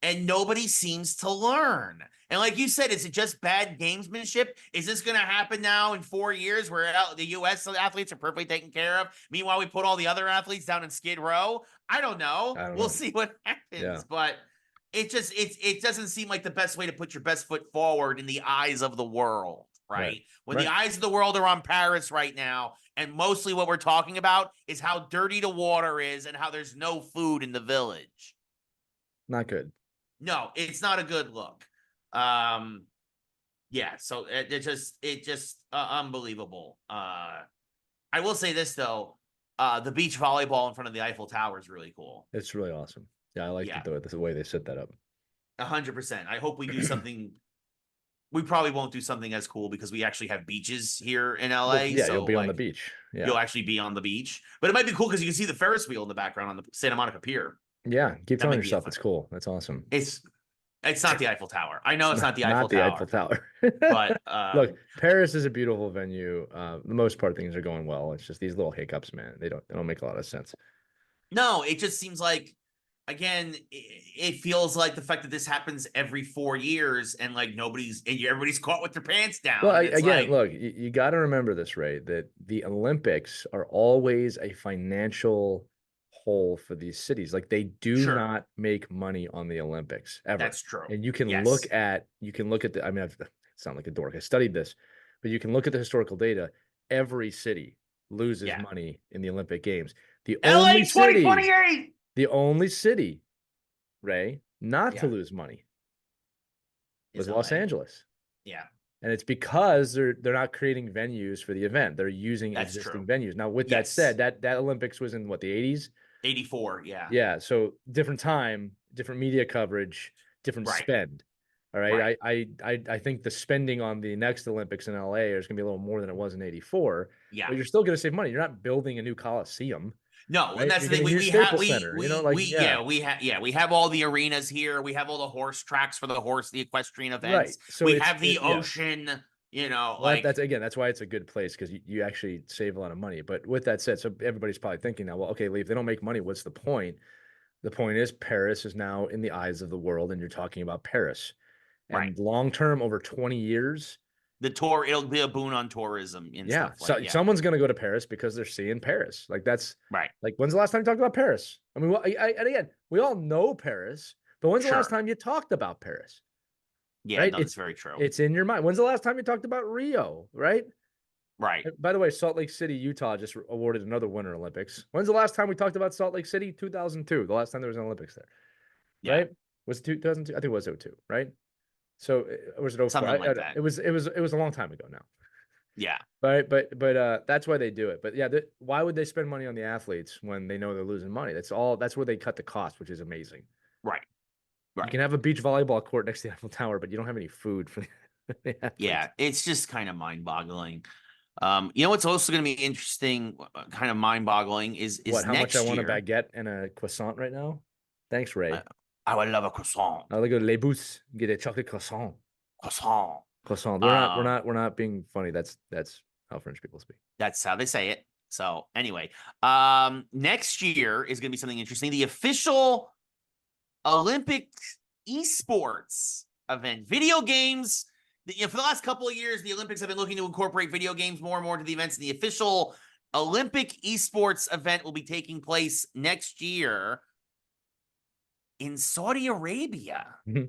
and nobody seems to learn. And like you said, is it just bad gamesmanship? Is this going to happen now in 4 years where the U.S. athletes are perfectly taken care of? Meanwhile, we put all the other athletes down in Skid Row. I don't know. I don't We'll know. see what happens. Yeah. But it doesn't seem like the best way to put your best foot forward in the eyes of the world, right? When the eyes of the world are on Paris right now, and mostly what we're talking about is how dirty the water is and how there's no food in the village. Not good. No, it's not a good look. Yeah, so it just unbelievable. I will say this though, the beach volleyball in front of the Eiffel Tower is really cool. It's really awesome. Yeah, I like the way they set that up. 100%. I hope we do something. We probably won't do something as cool because we actually have beaches here in LA. Well, yeah, so you'll be on the beach. Yeah, you'll actually be on the beach, but it might be cool because you can see the Ferris wheel in the background on the Santa Monica Pier. Yeah, keep telling yourself it's cool. That's awesome. It's not the Eiffel Tower. I know it's not the Eiffel Tower. Eiffel Tower. But look, Paris is a beautiful venue. The most part things are going well. It's just these little hiccups, man. They don't make a lot of sense. No, it just seems like, again, it feels like the fact that this happens every 4 years and like everybody's caught with their pants down. Well, again, look, you got to remember this, Ray, that the Olympics are always a financial hole for these cities. Like they do not make money on the Olympics ever. That's true. And you can look at the, I mean, I sound like a dork. I studied this, but you can look at the historical data. Every city loses money in the Olympic Games. The only 2028. The only city, Ray, not to lose money was Los Angeles. Yeah. And it's because they're not creating venues for the event. They're using existing venues. Now, with that said, that Olympics was in what, the 80s? 84, yeah. Yeah, so different time, different media coverage, different spend. All right. I think the spending on the next Olympics in LA is going to be a little more than it was in 84. Yeah. But you're still going to save money. You're not building a new Coliseum. No, right? and that's You're the thing. We have all the arenas here. We have all the horse tracks for the equestrian events. Right. So we have the ocean. That's why it's a good place because you actually save a lot of money. But with that said, so everybody's probably thinking now, well, okay, if they don't make money, what's the point? The point is Paris is now in the eyes of the world, and you're talking about Paris. And long term, over 20 years, the tour, it'll be a boon on tourism and Yeah. stuff like Someone's going to go to Paris because they're seeing Paris. Like that's right. like, when's the last time you talked about Paris? I mean, and again, we all know Paris, but when's the last Sure. time you talked about Paris? Yeah, Right? no, that's very true. It's in your mind. When's the last time you talked about Rio? Right? Right. By the way, Salt Lake City, Utah just awarded another Winter Olympics. When's the last time we talked about Salt Lake City? 2002. The last time there was an Olympics there. Yeah. Right? Was it 2002? I think it was 02, right? So or was it 04? Something like that. It was a long time ago now. Yeah. But that's why they do it. But yeah, why would they spend money on the athletes when they know they're losing money? That's where they cut the cost, which is amazing. Right. Right. You can have a beach volleyball court next to the Eiffel Tower, but you don't have any food for the athletes. Yeah, it's just kind of mind-boggling. You know what's also going to be interesting, kind of mind-boggling is how much I want a year, baguette and a croissant right now? Thanks, Ray. I would love a croissant. I'll go to Les Bous, get a chocolate croissant. Croissant. We're not being funny. That's how French people speak. That's how they say it. So anyway, next year is going to be something interesting. The official Olympic esports event, video games. For the last couple of years, the Olympics have been looking to incorporate video games more and more to the events. And the official Olympic esports event will be taking place next year in Saudi Arabia. Mm-hmm.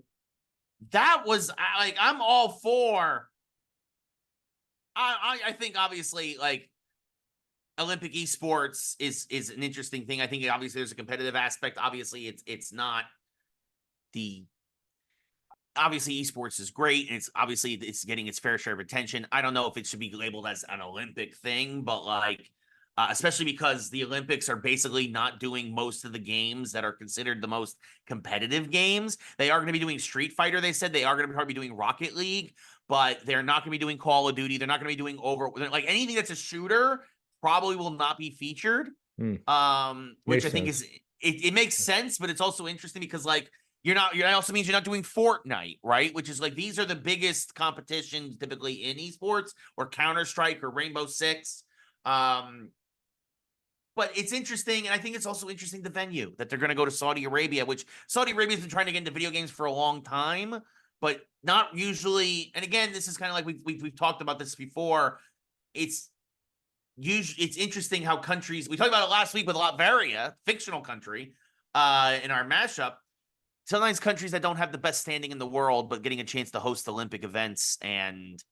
That was like, I'm all for. I think obviously like Olympic esports is an interesting thing. I think obviously there's a competitive aspect. Obviously, it's not the. Obviously, esports is great, and it's getting its fair share of attention. I don't know if it should be labeled as an Olympic thing, but like, especially because the Olympics are basically not doing most of the games that are considered the most competitive games. They are going to be doing Street Fighter. They said they are going to probably be doing Rocket League, but they're not going to be doing Call of Duty. They're not going to be doing like anything that's a shooter. Probably will not be featured. Which Makes I think sense. it makes sense, but it's also interesting because like. It also means you're not doing Fortnite, right? Which is like, these are the biggest competitions typically in esports, or Counter-Strike or Rainbow Six. But it's interesting. And I think it's also interesting the venue that they're going to go to Saudi Arabia, which Saudi Arabia has been trying to get into video games for a long time, but not usually. And again, this is kind of like we've talked about this before. It's interesting how countries, we talked about it last week with Latveria, fictional country, in our mashup. Sometimes countries that don't have the best standing in the world, but getting a chance to host Olympic events and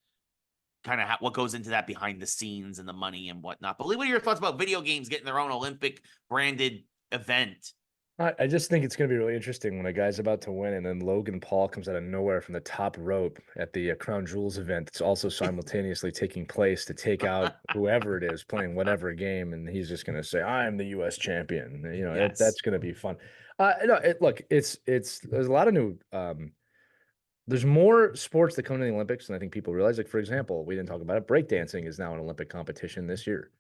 kind of what goes into that behind the scenes and the money and whatnot. But what are your thoughts about video games getting their own Olympic branded event? I just think it's going to be really interesting when a guy's about to win and then Logan Paul comes out of nowhere from the top rope at the Crown Jewels event. It's also simultaneously taking place to take out whoever it is playing whatever game. And he's just going to say, I'm the U.S. champion. You know, Yes. that's going to be fun. No, look, there's a lot of new, there's more sports that come to the Olympics than I think people realize. Like, for example, we didn't talk about it. Breakdancing is now an Olympic competition this year,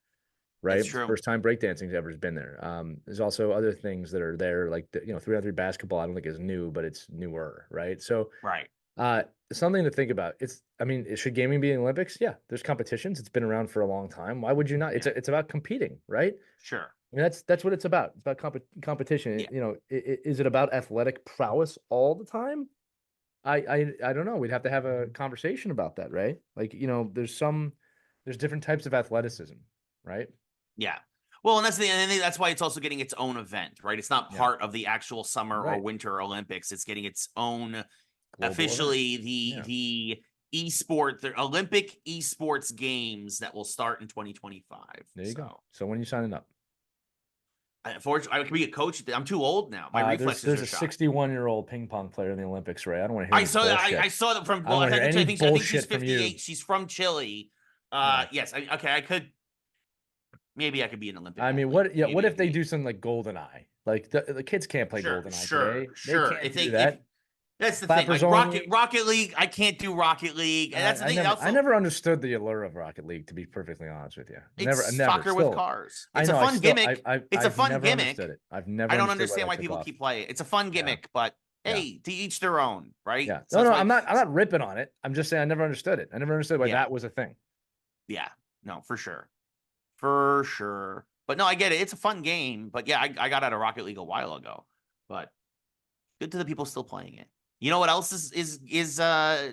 right? That's true. First time breakdancing's ever been there. There's also other things that are there, like, 3-on-3 basketball, I don't think is new, but it's newer, right? So, right. Something to think about. Should gaming be in the Olympics? Yeah, there's competitions. It's been around for a long time. Why would you not? Yeah. It's about competing, right? Sure. I mean, that's what it's about. It's about competition. Yeah. Is it about athletic prowess all the time? I don't know. We'd have to have a conversation about that, right? Like, there's different types of athleticism, right? Yeah. Well, and that's why it's also getting its own event, right? It's not part of the actual summer or winter Olympics. It's getting its own global officially event. The Olympic esports games that will start in 2025. There you go. So when are you signing up? Unfortunately, I could be a coach. I'm too old now. My reflexes there's are a shot. 61-year-old ping pong player in the Olympics, Ray. I don't want to hear. I saw that from. Well, I think she's 58. She's from Chile. Yes. I could. Maybe I could be an Olympic. I mean, what? Yeah. What if they do something like GoldenEye? Like the kids can't play GoldenEye today. Sure. They can't do that. That's the thing. Like Rocket League, I can't do Rocket League, and that's the thing. I never understood the allure of Rocket League, to be perfectly honest with you. It's soccer with cars. It's a fun gimmick. It's a fun gimmick. I've never. I don't understand why people keep playing it. It's a fun gimmick, but hey, to each their own, right? Yeah. No, I'm not ripping on it. I'm just saying I never understood it. I never understood why that was a thing. Yeah. No, for sure. But no, I get it. It's a fun game. But yeah, I got out of Rocket League a while ago. But good to the people still playing it. You know what else is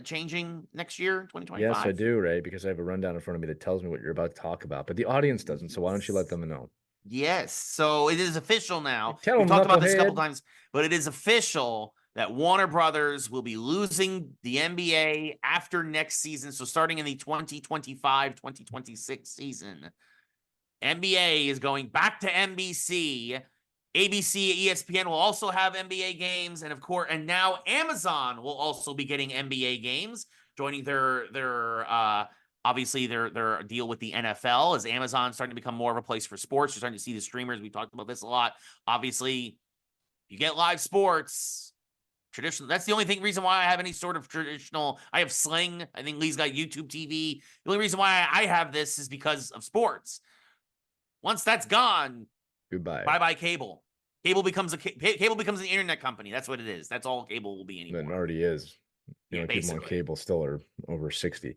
changing next year, Yes, I 2025? do, Ray, because I have a rundown in front of me that tells me what you're about to talk about, but the audience doesn't. So why don't you let them know? Yes. So it is official now. Tell We've them, talked about this a couple knucklehead. times, but it is official that Warner Brothers will be losing the NBA after next season. So starting in the 2025-2026 season, NBA is going back to NBC. ABC, ESPN will also have NBA games, and of course, and now Amazon will also be getting NBA games, joining their obviously their deal with the NFL as Amazon starting to become more of a place for sports. You're starting to see the streamers. We talked about this a lot. Obviously, you get live sports. Traditional. That's the only reason why I have any sort of traditional. I have Sling. I think Lee's got YouTube TV. The only reason why I have this is because of sports. Once that's gone, Goodbye. bye bye cable. Cable becomes an internet company. That's what it is. That's all cable will be It anymore. already is. You know, people on Basically. cable still are over 60.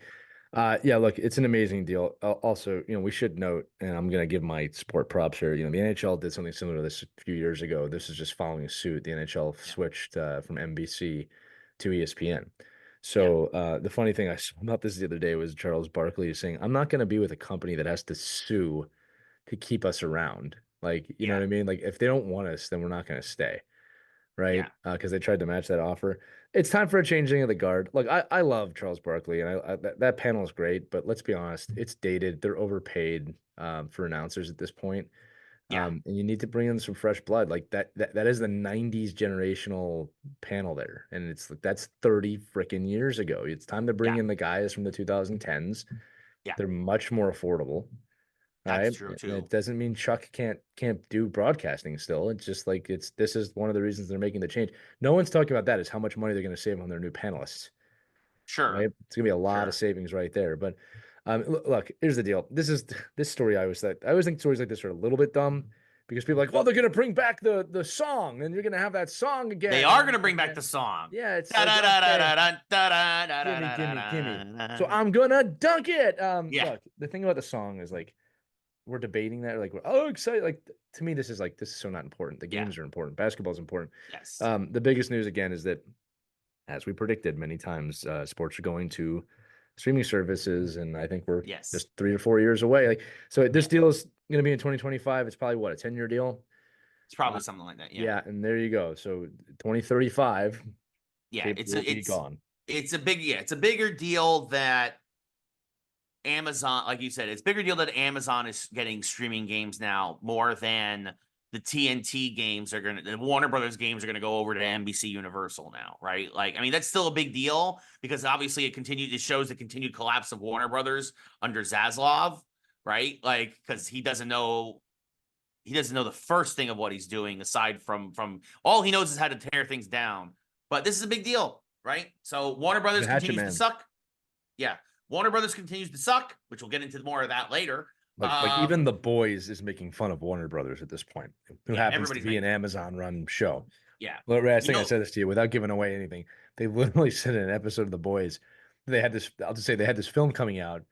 Yeah, look, it's an amazing deal. Also, we should note, and I'm going to give my sport props here. The NHL did something similar to this a few years ago. This is just following suit. The NHL switched from NBC to ESPN. So the funny thing I saw about this the other day was Charles Barkley saying, "I'm not going to be with a company that has to sue to keep us around. Like, you know what I mean? Like, if they don't want us, then we're not going to stay." Right? Because they tried to match that offer. It's time for a changing of the guard. Look, I love Charles Barkley, and that panel is great, but let's be honest, it's dated. They're overpaid for announcers at this point. And you need to bring in some fresh blood. Like that is the 90s generational panel there. And it's like that's 30 freaking years ago. It's time to bring in the guys from the 2010s. They're much more affordable. That's Right. true And too. it doesn't mean Chuck can't do broadcasting still. It's just like this is one of the reasons they're making the change. No one's talking about that is how much money they're going to save on their new panelists. Sure. Right. It's gonna be a lot of savings right there. But look, here's the deal. This story I always think stories like this are a little bit dumb because people are like, well, they're gonna bring back the song and you're gonna have that song again. They are gonna bring back the song. Yeah, it's like gimme. So I'm gonna dunk it. Look, the thing about the song is like we're debating that, like, oh, excited. Like, to me, this is so not important. The games are important. Basketball is important. Yes. The biggest news again is that, as we predicted many times, sports are going to streaming services, and I think we're just 3 or 4 years away. Like, so this deal is going to be in 2025. It's probably what, a 10-year deal? It's probably something like that. Yeah, and there you go. So 2035. Yeah, it's gone. It's a bigger deal that Amazon, like you said, it's a bigger deal that Amazon is getting streaming games now more than the TNT games the Warner Brothers games are going to go over to NBC Universal now, right? Like, I mean, that's still a big deal because obviously it shows the continued collapse of Warner Brothers under Zaslav, right? Like, because he doesn't know the first thing of what he's doing aside from all he knows is how to tear things down. But this is a big deal, right? So Warner Brothers continues to suck. Yeah. Warner Brothers continues to suck, which we'll get into more of that later. Like even The Boys is making fun of Warner Brothers at this point, who happens to be an Amazon-run show. Yeah. Well, Ray, I think I said this to you without giving away anything. They literally said in an episode of The Boys, they had this. I'll just say they had this film coming out,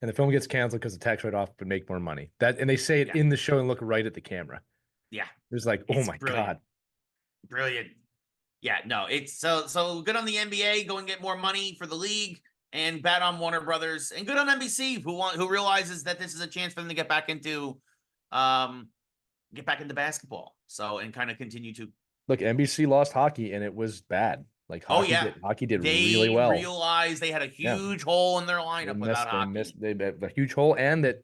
and the film gets canceled because the tax write-off would make more money. And they say it in the show and look right at the camera. Yeah. It's like, oh my God. Brilliant. Yeah, no, it's so good on the NBA. Go and get more money for the league. And bad on Warner Brothers, and good on NBC, who realizes that this is a chance for them to get back into basketball. So, and kind of continue to look. NBC lost hockey, and it was bad. Like hockey did really well. They realized they had a huge hole in their lineup without hockey. They had a huge hole, and that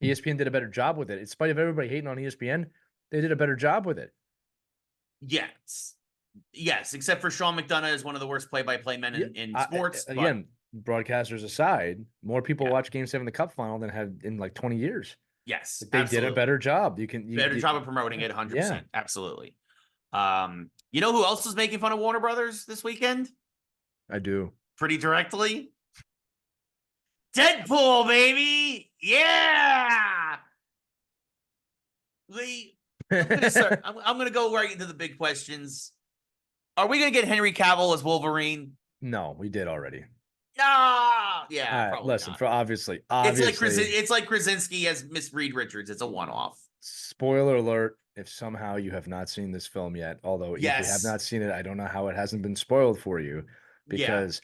ESPN did a better job with it. In spite of everybody hating on ESPN, they did a better job with it. Yes, except for Sean McDonough is one of the worst play-by-play men in sports. Again, broadcasters aside, more people watch Game 7 of the Cup final than have in like 20 years. Yes, they did a better job. Better job of promoting it, 100%. Absolutely. You know who else was making fun of Warner Brothers this weekend? I do. Pretty directly. Deadpool, baby. Yeah. Lee, I'm gonna go right into the big questions. Are we gonna get Henry Cavill as Wolverine? No, we did already. Yeah. Probably listen, not. For obviously, it's like Krasinski as Miss Reed Richards. It's a one-off. Spoiler alert: if somehow you have not seen this film yet, although if you have Yes. not seen it, I don't know how it hasn't been spoiled for you, Yeah. because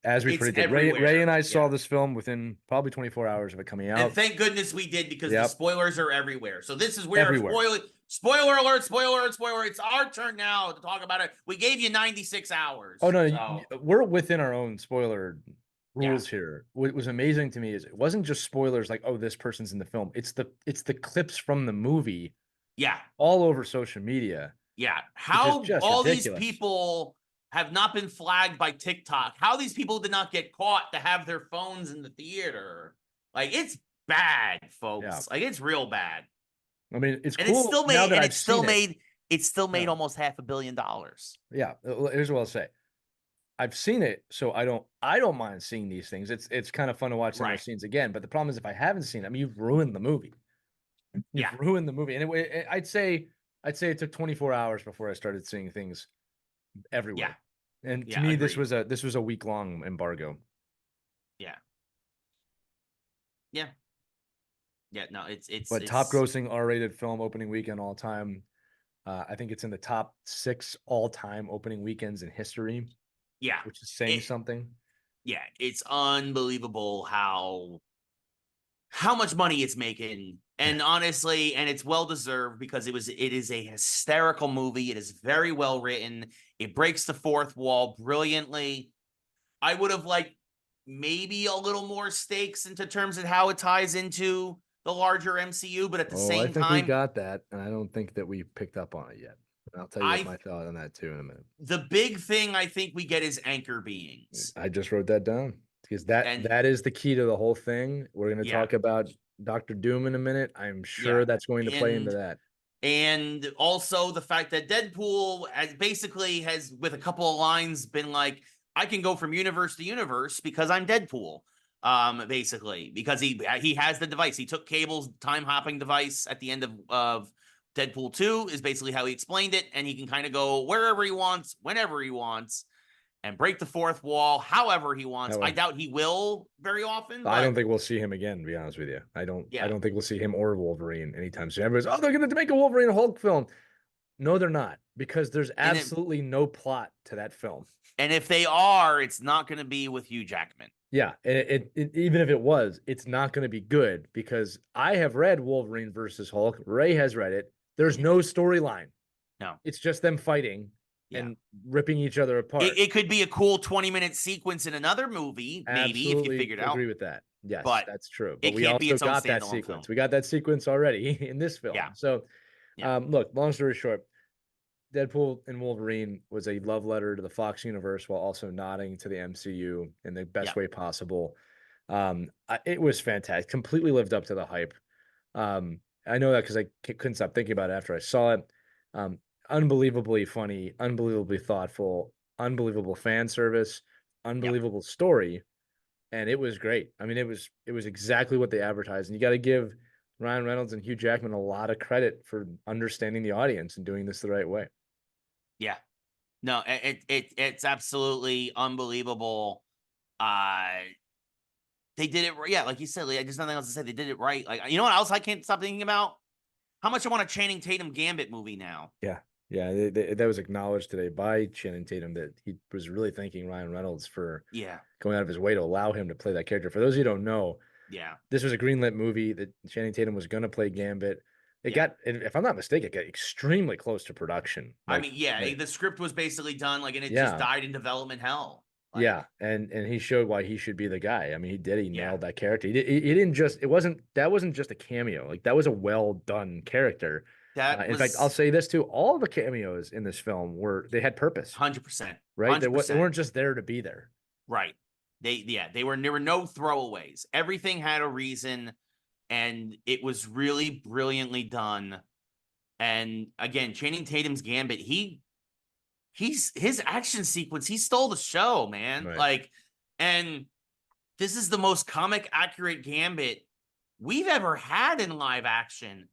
as we It's predicted, Ray everywhere. and I Yeah. saw this film within probably 24 hours of it coming And out. thank goodness we did, because the Yep, spoilers are everywhere. So this is where everywhere. spoiler alert, spoiler alert, spoiler. It's our turn now to talk about it. We gave you 96 hours. Oh no, So, we're within our own spoiler yeah. rules here. What was amazing to me is it wasn't just spoilers like, oh, this person's in the film. It's the clips from the movie Yeah. all over social media, Yeah. which is How just all ridiculous. these people have not been flagged by TikTok. How these people did not get caught to have their phones in the theater. Like, it's bad, folks. Yeah. Like, it's real bad. I mean, it's And cool it's still made, now that and I've it's still seen it. made, it's still made Yeah. almost $500 million. Yeah, here's what I'll say. I've seen it, so I don't mind seeing these things. It's kind of fun to watch some of Right. those scenes again. But the problem is, if I haven't seen it, I mean, you've ruined the movie. You've ruined the movie. And I'd say it took 24 hours before I started seeing things everywhere. And to me, this was a week-long embargo. Yeah. Yeah. Yeah. No, But top grossing R-rated film opening weekend all time. I think it's in the top 6 all-time opening weekends in history. Yeah. Which is saying something. Yeah, it's unbelievable how much money it's making. And honestly, and it's well deserved, because it is a hysterical movie. It is very well written. It breaks the fourth wall brilliantly. I would have liked maybe a little more stakes into terms of how it ties into the larger MCU, but at the same I think time, we got that, and I don't think that we picked up on it yet. I'll tell you my thought on that too in a minute. The big thing I think we get is anchor beings. I just wrote that down because that is the key to the whole thing. We're going to talk about Dr. Doom in a minute. I'm sure that's going to play into that. And also the fact that Deadpool basically has, with a couple of lines, been like, I can go from universe to universe because I'm Deadpool. Basically, because he has the device. He took Cable's time hopping device at the end of Deadpool 2 is basically how he explained it, and he can kind of go wherever he wants, whenever he wants, and break the fourth wall however he wants. I doubt he will very often. I don't think we'll see him again, to be honest with you. I don't think we'll see him or Wolverine anytime soon. Everybody's, they're going to make a Wolverine Hulk film. No, they're not, because there's absolutely no plot to that film. And if they are, it's not going to be with Hugh Jackman. Yeah, even if it was, it's not going to be good, because I have read Wolverine versus Hulk. Ray has read it. There's no storyline. No. It's just them fighting and ripping each other apart. It could be a cool 20-minute sequence in another movie, maybe, if you figured out. Agree with that. Yes, but that's true. But we also got that sequence. Film. We got that sequence already in this film. Yeah. So, look, long story short, Deadpool and Wolverine was a love letter to the Fox universe while also nodding to the MCU in the best way possible. It was fantastic. Completely lived up to the hype. I know that because I couldn't stop thinking about it after I saw it. Unbelievably funny, unbelievably thoughtful, unbelievable fan service, unbelievable story, and it was great. I mean, it was exactly what they advertised, and you got to give Ryan Reynolds and Hugh Jackman a lot of credit for understanding the audience and doing this the right way. Yeah. No, it's absolutely unbelievable. They did it. Yeah, like you said, there's nothing else to say. They did it right. Like, you know what else I can't stop thinking about? How much I want a Channing Tatum Gambit movie now. Yeah. That was acknowledged today by Channing Tatum that he was really thanking Ryan Reynolds for going out of his way to allow him to play that character. For those of you who don't know, this was a greenlit movie that Channing Tatum was going to play Gambit. It got, if I'm not mistaken, it got extremely close to production. I mean, the script was basically done, and it just died in development hell. And he showed why he should be the guy. I mean, he did. He nailed that character. He didn't just. That wasn't just a cameo. Like, that was a well done character. In fact, I'll say this too: all the cameos in this film they had purpose. 100%. Right? They weren't just there to be there. Right. There were no throwaways. Everything had a reason, and it was really brilliantly done. And again, Channing Tatum's Gambit, his action sequence, he stole the show, man. Right. And this is the most comic accurate Gambit we've ever had in live action.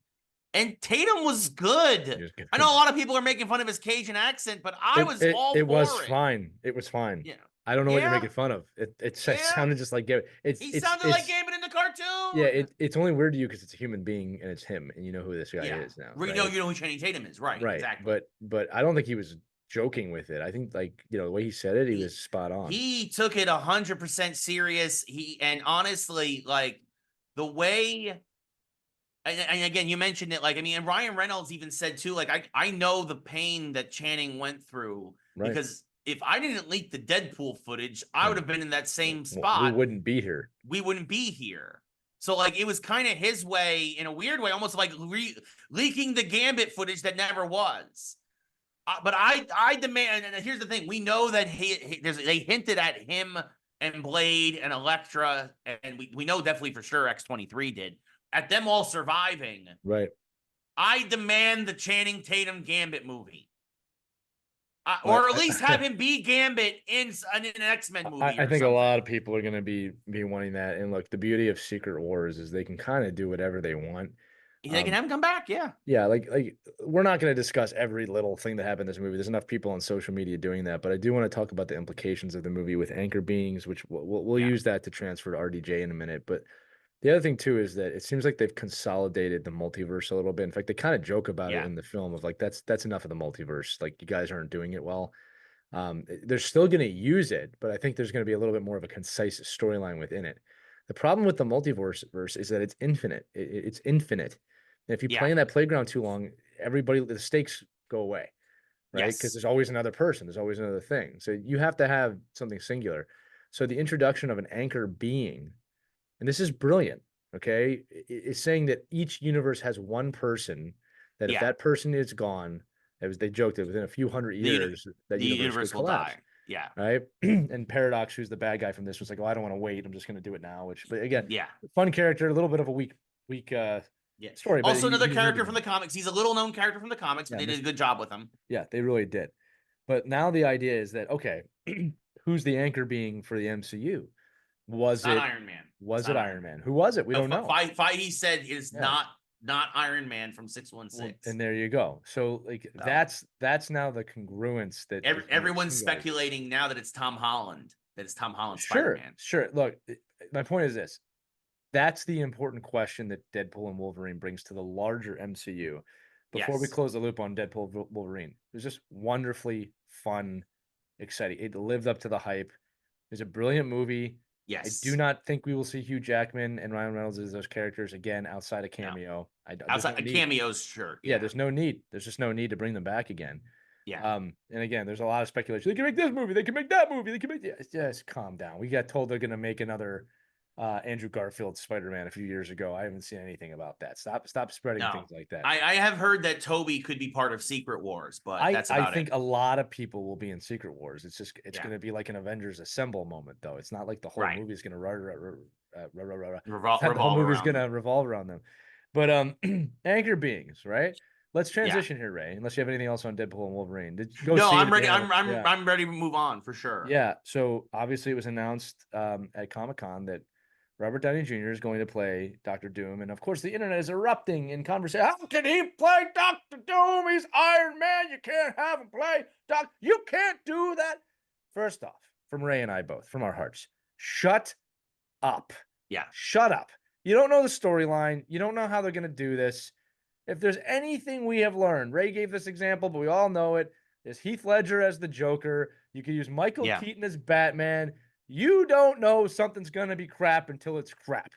And Tatum was good. I know a lot of people are making fun of his Cajun accent, but I was all for it. It was fine. It was fine. Yeah. I don't know what you're Yeah. making fun of. It Yeah. sounded just like Gambit. He sounded like Gambit in the Yeah, cartoon. it's only weird to you because it's a human being and it's him, and you know who this guy Yeah. is now, You right? know who Channing Tatum is. Right. Right. Exactly. But I don't think he was joking with it. I think like, the way he said it, he was spot on. He took it 100% serious. And honestly, like the way, and again, you mentioned it, like, I mean, and Ryan Reynolds even said too, like, I know the pain that Channing went through Right. because if I didn't leak the Deadpool footage, I would have been in that same spot. We wouldn't be here. We wouldn't be here. So like, it was kind of his way, in a weird way, almost like leaking the Gambit footage that never was. But I demand, and here's the thing: we know that they hinted at him and Blade and Elektra, and we know definitely for sure X-23 did, at them all surviving. Right. I demand the Channing Tatum Gambit movie, or at least have him be Gambit in an X-Men movie. I think a lot of people are going to be wanting that. And look, the beauty of Secret Wars is they can kind of do whatever they want. They can have him come back, yeah. Yeah, like we're not going to discuss every little thing that happened in this movie. There's enough people on social media doing that, but I do want to talk about the implications of the movie with anchor beings, which we'll use that to transfer to RDJ in a minute. But the other thing too is that it seems like they've consolidated the multiverse a little bit. In fact, they kind of joke about it in the film of like that's enough of the multiverse. Like you guys aren't doing it well. They're still going to use it, but I think there's going to be a little bit more of a concise storyline within it. The problem with the multiverse is that it's infinite. It's infinite. And if you play in that playground too long, the stakes go away, right? Because there's always another person, there's always another thing. So you have to have something singular. So the introduction of an anchor being, and this is brilliant, okay, is saying that each universe has one person that if that person is gone, they joked that within a few hundred years, that the universe will collapse. Die. Yeah. Right. And Paradox, who's the bad guy from this, was like, "Oh, I don't want to wait. I'm just going to do it now." But again, fun character, a little bit of a weak story. But also, another character from the comics. He's a little known character from the comics, but they did a good job with him. Yeah, they really did. But now the idea is that, okay, who's the anchor being for the MCU? Was it Iron Man? Was it Iron Man? Who was it? We don't know. He said is not Iron Man from 616. And there you go. So like that's now the congruence that everyone's speculating now that it's Tom Holland. That it's Tom Holland Spider-Man. Sure. Look, my point is this. That's the important question that Deadpool and Wolverine brings to the larger MCU. Before we close the loop on Deadpool and Wolverine, it was just wonderfully fun, exciting. It lived up to the hype. It was a brilliant movie. Yes. I do not think we will see Hugh Jackman and Ryan Reynolds as those characters again outside a cameo. No. Outside cameos, sure. Yeah, there's no need. There's just no need to bring them back again. Yeah. And again, there's a lot of speculation. They can make this movie. They can make that movie. They can make just calm down. We got told they're going to make another Andrew Garfield Spider-Man a few years ago. I haven't seen anything about that. Stop spreading things like that. I have heard that Toby could be part of Secret Wars, but that's about I think a lot of people will be in Secret Wars. It's going to be like an Avengers Assemble moment, though. It's not like the whole movie is going to revolve around them. But anchor beings, right? Let's transition here, Ray. Unless you have anything else on Deadpool and Wolverine. I'm ready. I'm ready to move on for sure. Yeah. So obviously it was announced at Comic-Con that Robert Downey Jr. is going to play Dr. Doom. And of course, the internet is erupting in conversation. How can he play Dr. Doom? He's Iron Man. You can't have him play Doc. You can't do that. First off, from Ray and I both, from our hearts, shut up. Yeah. Shut up. You don't know the storyline. You don't know how they're going to do this. If there's anything we have learned, Ray gave this example, but we all know it, is Heath Ledger as the Joker. You could use Michael Keaton as Batman. You don't know something's going to be crap until it's crap.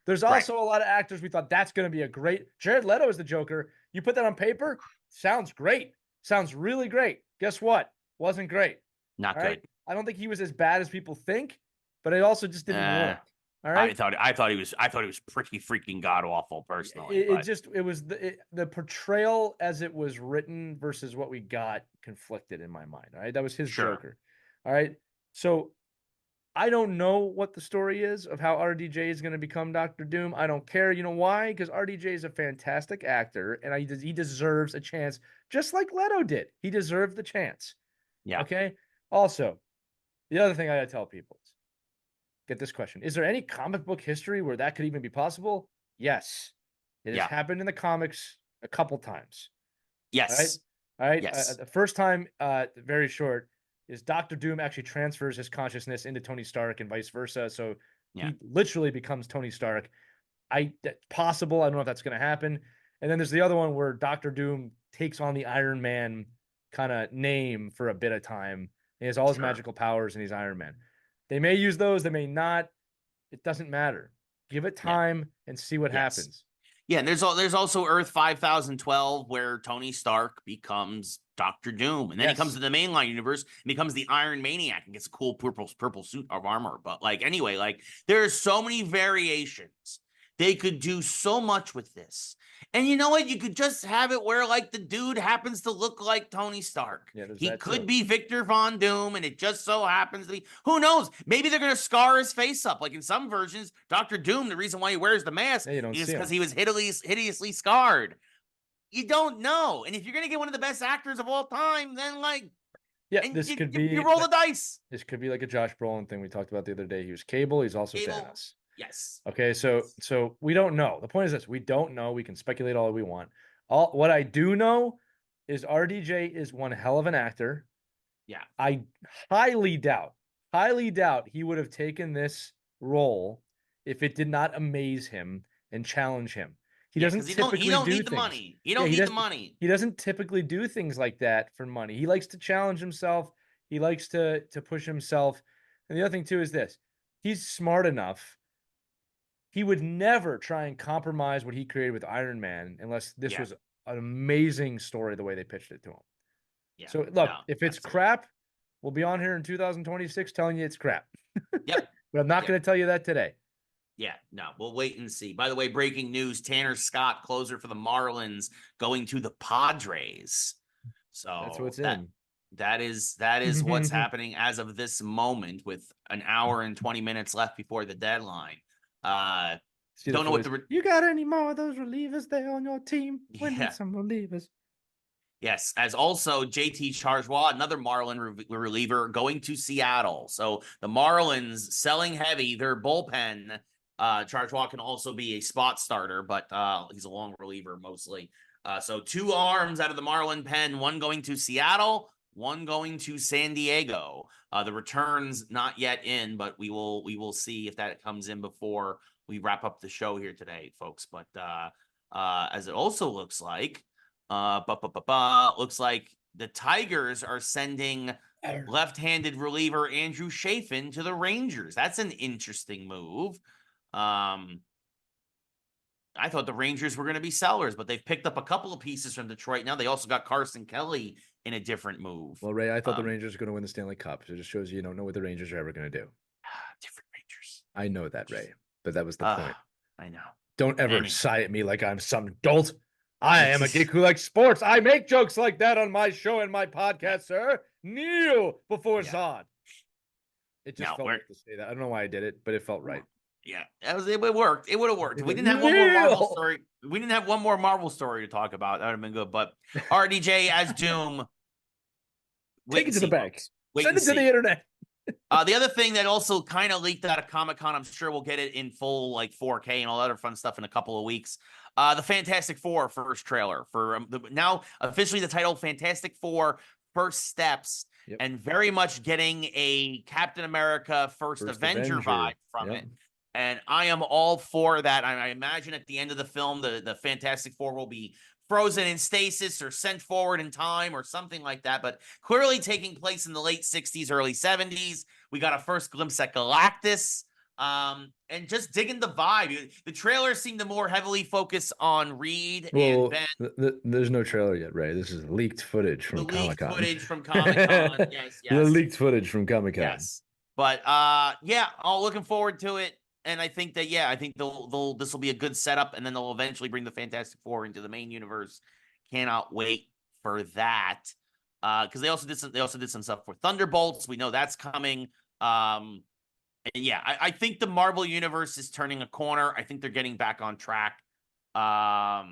There's also a lot of actors we thought that's going to be a great. Jared Leto as the Joker. You put that on paper, sounds great. Sounds really great. Guess what? Wasn't great. Not good. Right? I don't think he was as bad as people think, but it also just didn't work. All right. I thought he was pretty freaking god awful personally. It was the portrayal as it was written versus what we got conflicted in my mind. All right. That was his Joker. All right. So I don't know what the story is of how RDJ is going to become Dr. Doom. I don't care. You know why? Because RDJ is a fantastic actor and he deserves a chance just like Leto did. He deserved the chance. Yeah. Okay. Also, the other thing I got to tell people is, get this question. Is there any comic book history where that could even be possible? Yes. It has happened in the comics a couple times. Yes. All right. Yes. The first time, very short, is Doctor Doom actually transfers his consciousness into Tony Stark and vice versa. So Yeah. he literally becomes Tony Stark. That's possible. I don't know if that's going to happen. And then there's the other one where Doctor Doom takes on the Iron Man kind of name for a bit of time. He has all his magical powers and he's Iron Man. They may use those. They may not. It doesn't matter. Give it time and see what happens. Yeah, and there's also Earth 5012 where Tony Stark becomes Doctor Doom, and then he comes to the mainline universe and becomes the Iron Maniac and gets a cool purple suit of armor. But like anyway, like there's so many variations. They could do so much with this. And you know what? You could just have it where like the dude happens to look like Tony Stark. Yeah, he could be Victor Von Doom, and it just so happens to be. Who knows? Maybe they're going to scar his face up. Like in some versions, Dr. Doom, the reason why he wears the mask is because he was hideously scarred. You don't know. And if you're going to get one of the best actors of all time, then like, this could be. You roll the dice. This could be like a Josh Brolin thing we talked about the other day. He was Cable. He's also Thanos. Yes. Okay, so we don't know. The point is this: we don't know. We can speculate all we want. What I do know is RDJ is one hell of an actor. Yeah. I highly doubt he would have taken this role if it did not amaze him and challenge him. He doesn't typically he don't do need things. the money. He don't need the money. He doesn't typically do things like that for money. He likes to challenge himself. He likes to push himself. And the other thing too is this: he's smart enough. He would never try and compromise what he created with Iron Man unless this was an amazing story the way they pitched it to him. Yeah. So look, if it's crap, we'll be on here in 2026 telling you it's crap. Yep. But I'm not going to tell you that today. Yeah, no, we'll wait and see. By the way, breaking news, Tanner Scott, closer for the Marlins, going to the Padres. So that's what's in. That is what's happening as of this moment with an hour and 20 minutes left before the deadline. Don't know what you got any more of those relievers there on your team? We need some relievers. Yes, as also JT Chargois, another Marlin reliever, going to Seattle. So the Marlins selling heavy, their bullpen. Chargois can also be a spot starter, but he's a long reliever mostly. So 2 arms out of the Marlin pen, one going to Seattle, one going to San Diego. The return's not yet in, but we will see if that comes in before we wrap up the show here today, folks. But as it also looks like, looks like the Tigers are sending left-handed reliever Andrew Chafin to the Rangers. That's an interesting move. I thought the Rangers were going to be sellers, but they've picked up a couple of pieces from Detroit. Now they also got Carson Kelly in a different move. Well, Ray, I thought the Rangers were going to win the Stanley Cup. So it just shows you don't know what the Rangers are ever going to do. Different Rangers. I know that, Ray, but that was the point. I know. Don't ever sigh at me like I'm some dolt. I am a geek who likes sports. I make jokes like that on my show and my podcast, sir. Kneel before Zod. It just felt right to say that. I don't know why I did it, but it felt right. Yeah, it worked. It would have worked. If we didn't have one more Marvel story. We didn't have one more Marvel story to talk about. That would have been good. But RDJ as Doom. Take it to the bank. Send it to the internet. The other thing that also kind of leaked out of Comic-Con, I'm sure we'll get it in full, like 4K and all that other fun stuff in a couple of weeks. The Fantastic Four first trailer for now officially the title Fantastic Four First Steps, and very much getting a Captain America First Avenger vibe from it. And I am all for that. I imagine at the end of the film, the Fantastic Four will be frozen in stasis or sent forward in time or something like that. But clearly taking place in the late 60s, early 70s. We got a first glimpse at Galactus. And just digging the vibe. The trailer seemed to more heavily focus on Reed and Ben. There's no trailer yet, Ray. This is leaked footage from Comic-Con. Leaked footage from Comic-Con. Yes. The leaked footage from Comic-Con. Yes. But all looking forward to it. And I think that this will be a good setup, and then they'll eventually bring the Fantastic Four into the main universe. Cannot wait for that. Because they also did some stuff for Thunderbolts. We know that's coming. And I think the Marvel universe is turning a corner. I think they're getting back on track. All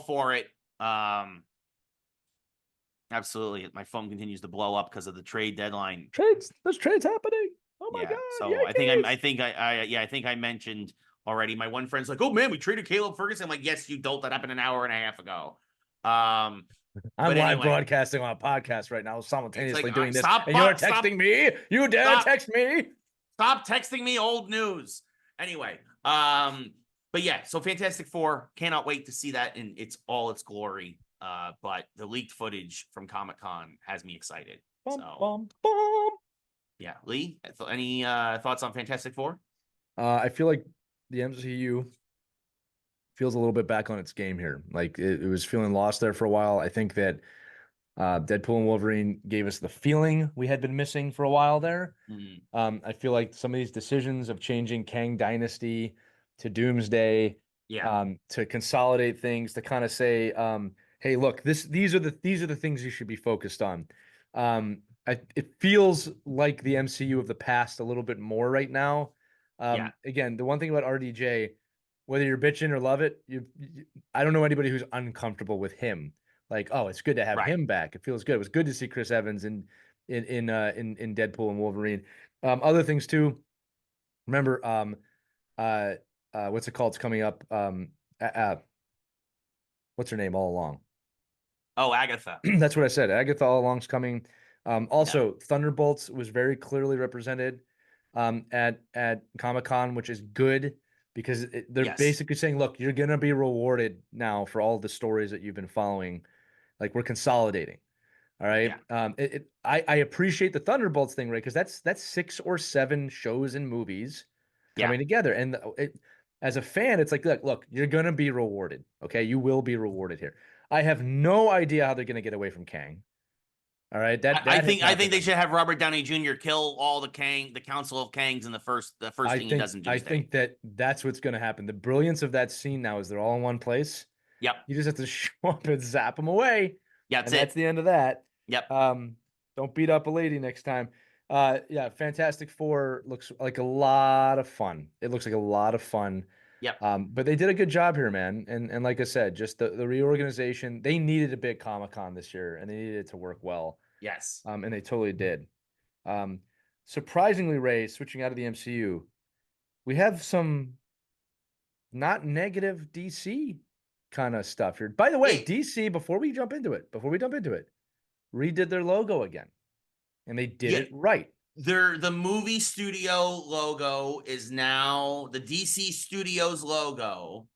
for it. Absolutely. My phone continues to blow up because of the trade deadline. There's trades happening. Oh my God! So Yankees. I think I mentioned already. My one friend's like, "Oh man, we traded Caleb Ferguson." I'm like, "Yes, you dolt. That happened an hour and a half ago." Um, I'm but live anyway, broadcasting on a podcast right now, it's simultaneously like, doing this, stop, and you're stop, texting me. You dare stop, text me? stop texting me old news. Anyway, but yeah, so Fantastic Four, cannot wait to see that in its glory. But the leaked footage from Comic-Con has me excited. Bum, So bum, bum. yeah, Lee, any thoughts on Fantastic Four? I feel like the MCU feels a little bit back on its game here. Like it was feeling lost there for a while. I think that Deadpool and Wolverine gave us the feeling we had been missing for a while there. I feel like some of these decisions of changing Kang Dynasty to Doomsday, Yeah, to consolidate things, to kind of say, hey, look, these are the things you should be focused on. It feels like the MCU of the past a little bit more right now. yeah, Again, the one thing about RDJ, whether you're bitching or love it, I don't know anybody who's uncomfortable with him. Like, oh, it's good to have right. him back. It feels good. It was good to see Chris Evans in Deadpool and Wolverine. Other things too. Remember, what's it called? It's coming up. What's her name all along? Oh, Agatha. That's what I said. Agatha all along's coming. Yeah. Also, Thunderbolts was very clearly represented at Comic-Con, which is good because they're Yes. basically saying, look, you're gonna be rewarded now for all the stories that you've been following. Like we're consolidating. All right. Yeah. I appreciate the Thunderbolts thing, right? Because that's 6 or 7 shows and movies Yeah. coming together. And as a fan, it's like, look, you're gonna be rewarded. Okay, you will be rewarded here. I have no idea how they're gonna get away from Kang. All right, I that has think I not think been they done. should have Robert Downey Jr. kill all the Council of Kangs in the first thing he does in I Doomsday. think that's what's gonna happen. The brilliance of that scene now is they're all in one place. Yep. You just have to show up and zap them away, Yeah, that's and that's it. the end of that. Yep. Don't beat up a lady next time. Yeah, Fantastic Four looks like a lot of fun. It looks like a lot of fun. Yep. But they did a good job here, man. And like I said, just the reorganization. They needed a big Comic-Con this year, and they needed it to work well. Yes. And they totally did. Um, Surprisingly, Ray, switching out of the MCU, we have some not negative DC kind of stuff here. By the way, It DC, before we jump into it, redid their logo again, and they did yeah, it right. the movie studio logo is now the DC Studios logo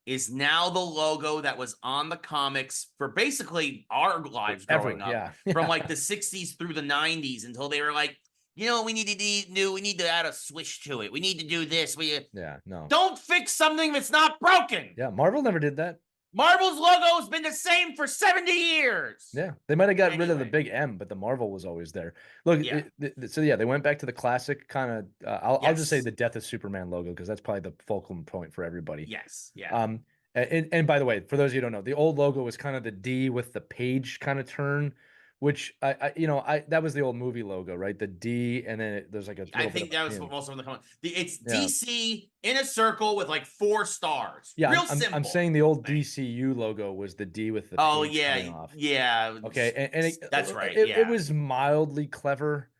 is now the logo that was on the comics for basically our lives Ever, growing up yeah. from like the 60s through the 90s until they were like, you know, we need to we need to add a swish to it. We need to do this. Yeah, no. Don't fix something that's not broken. Yeah, Marvel never did that. Marvel's logo has been the same for 70 years. Yeah, they might have got rid of the Anyway, big M, but the Marvel was always there. Look, yeah. so yeah, they went back to the classic kind of. I'll just say Yes. the Death of Superman logo because that's probably the focal point for everybody. Yes. Yeah. And by the way, for those of you who don't know, the old logo was kind of the D with the page kind of turn, which I that was the old movie logo, right? The D, and then there's like a I little bit think of a that was pin. most of the comment. It's Yeah. DC in a circle with like 4 stars. Yeah, Real I'm simple. saying the old DCU logo was the D with the Oh page coming yeah, off. yeah. Okay, and That's right. it Yeah, was mildly clever,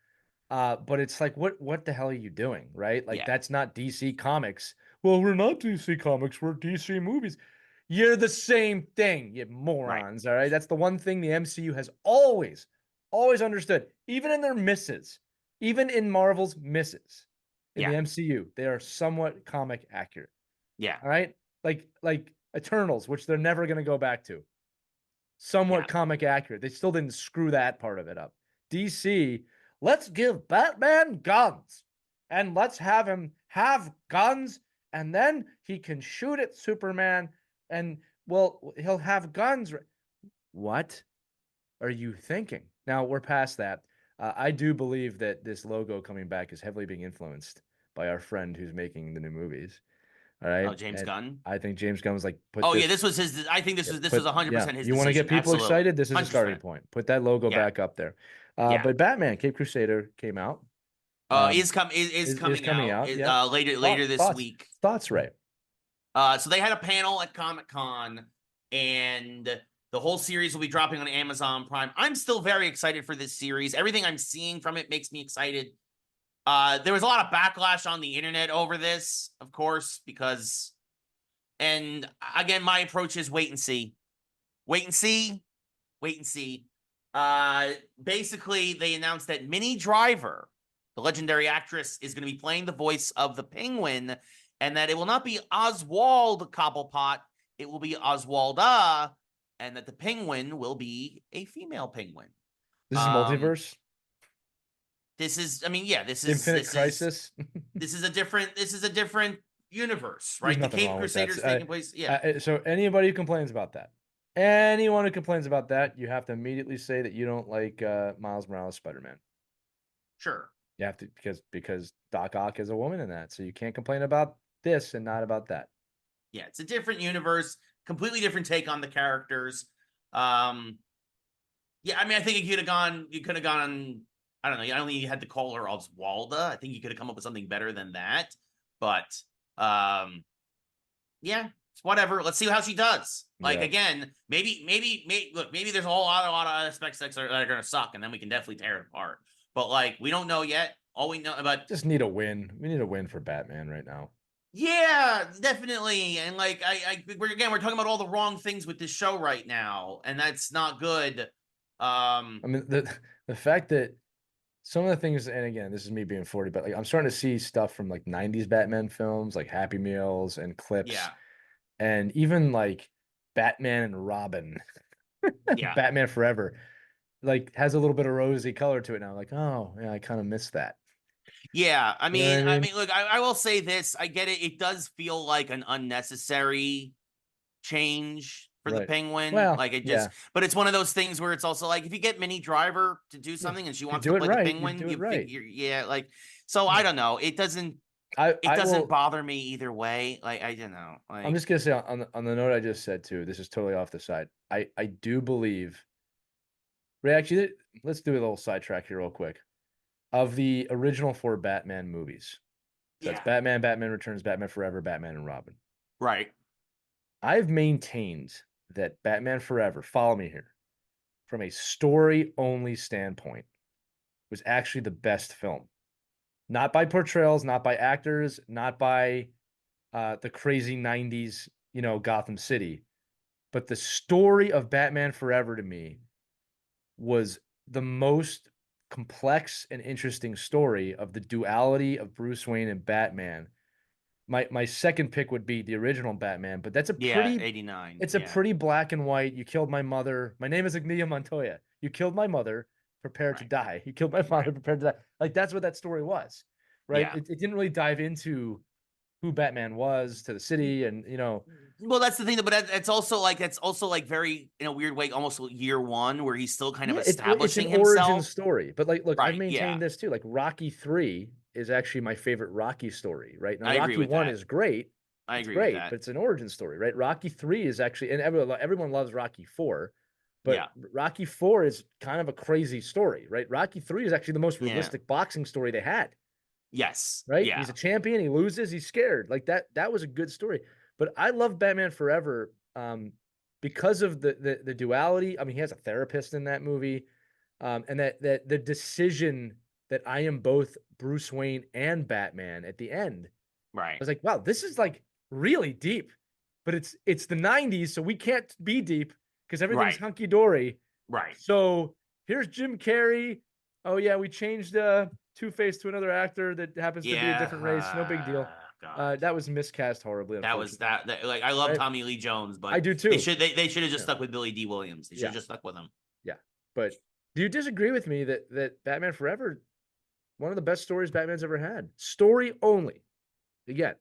but it's like, what the hell are you doing, right? Like yeah, that's not DC Comics. Well, we're not DC Comics, we're DC movies. You're the same thing, you right. morons. All right, that's the one thing the MCU has always understood, even in their misses, even in Marvel's misses in the Yeah, MCU, they are somewhat comic accurate. yeah, All right, like Eternals, which they're never going to go back to, yeah, somewhat comic accurate. They still didn't screw that part of it up. DC, let's give Batman guns and let's have him have guns and then he can shoot at Superman and well, he'll have guns. What are you thinking? Now we're past that. I do believe that this logo coming back is heavily being influenced by our friend who's making the new movies. All right. Oh, James And Gunn. I think James Gunn was like, put Oh yeah, this. this was his. I think this Yeah, was put 100% his you want to get decision. people Absolutely, excited? This is a starting 100%. point. Put that logo Yeah, back up there. yeah. But Batman, Cape Crusader came out. Is Is coming coming out. out. Yep. Later this week. Thoughts, Ray? So they had a panel at Comic-Con, and the whole series will be dropping on Amazon Prime. I'm still very excited for this series. Everything I'm seeing from it makes me excited. There was a lot of backlash on the internet over this, of course, because, and again, my approach is wait and see. Wait and see. Wait and see. Basically, they announced that Minnie Driver, the legendary actress, is going to be playing the voice of the Penguin, and that it will not be Oswald Cobblepot, it will be Oswalda, and that the Penguin will be a female penguin. This is multiverse. This is, I mean, yeah, this Infinite Crisis. This is a different universe, right? There's The nothing Cape wrong with Crusaders that. taking place. Yeah. So anybody who complains about that, anyone who complains about that, you have to immediately say that you don't like Miles Morales Spider-Man. Sure. You have to because Doc Ock is a woman in that, so you can't complain about this and not about that. Yeah, it's a different universe, completely different take on the characters. Yeah, I mean, I think you could have gone. I don't know. I don't think you had to call her Oswalda. I think you could have come up with something better than that. But yeah, it's whatever. Let's see how she does. Like again, maybe look, maybe there's a lot of aspects that are going to suck, and then we can definitely tear it apart. But like, we don't know yet. All we know about just need a win. We need a win for Batman right now. Yeah, definitely. And like, we're talking about all the wrong things with this show right now, and that's not good. I mean, the fact that some of the things, and again, this is me being 40, but like I'm starting to see stuff from like 90s Batman films, like Happy Meals and clips. Yeah. And even like Batman and Robin, Yeah. Batman Forever, like has a little bit of rosy color to it now. Like, oh yeah, I kind of miss that. Yeah, I mean, You know what I mean? look, I will say this. I get it. It does feel like an unnecessary change for the Penguin. Well, like it just, but it's one of those things where it's also like if you get Minnie Driver to do something and she wants to play the Penguin, you figure, yeah, like so. I don't know. It doesn't. It doesn't bother me either way. Like I don't know. Like, I'm just gonna say on the note I just said too. This is totally off the side. I do believe. Actually, let's do a little sidetrack here real quick. Of the original 4 Batman movies, so that's Batman, Batman Returns, Batman Forever, Batman and Robin. Right. I've maintained that Batman Forever, follow me here, from a story-only standpoint, was actually the best film. Not by portrayals, not by actors, not by the crazy 90s, Gotham City. But the story of Batman Forever to me was the most complex and interesting story of the duality of Bruce Wayne and Batman. My second pick would be the original Batman, but that's a pretty 89. It's a pretty black and white. You killed my mother. My name is Ignia Montoya. You killed my mother, prepared to die. You killed my father, prepared to die. Like that's what that story was, right? Yeah. It didn't really dive into who Batman was to the city, and Well, that's the thing, but it's also like very in a weird way, almost year one, where he's still kind of establishing it's an himself. origin story. But like, look, I've maintained this too. Like Rocky 3 is actually my favorite Rocky story. Right now, Rocky 1 is great. I agree with that. But it's an origin story, right? Rocky 3 is actually, and everyone loves Rocky 4, but Rocky 4 is kind of a crazy story, right? Rocky 3 is actually the most realistic boxing story they had. Yes. Right? Yeah. He's a champion, he loses, he's scared. Like that was a good story. But I love Batman Forever because of the duality. I mean, he has a therapist in that movie. And that the decision that I am both Bruce Wayne and Batman at the end. Right. I was like, wow, this is like really deep, but it's the 90s, so we can't be deep because everything's hunky dory. Right. So here's Jim Carrey. Oh yeah, we changed Two-Face to another actor that happens to be a different race. No big deal. That was miscast horribly. That was that like I love Tommy Lee Jones, but I do too. They should have just stuck with Billy D. Williams. They should have just stuck with him. Yeah, but do you disagree with me that Batman Forever, one of the best stories Batman's ever had? Story only. Again.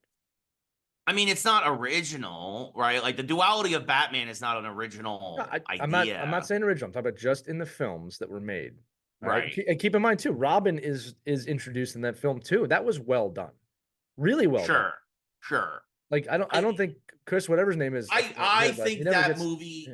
I mean, it's not original, right? Like the duality of Batman is not an original idea. I'm not saying original. I'm talking about just in the films that were made. Right. And keep in mind too, Robin is introduced in that film too. That was well done. Really well done. Sure. Like I don't think Chris, whatever his name is. I think that movie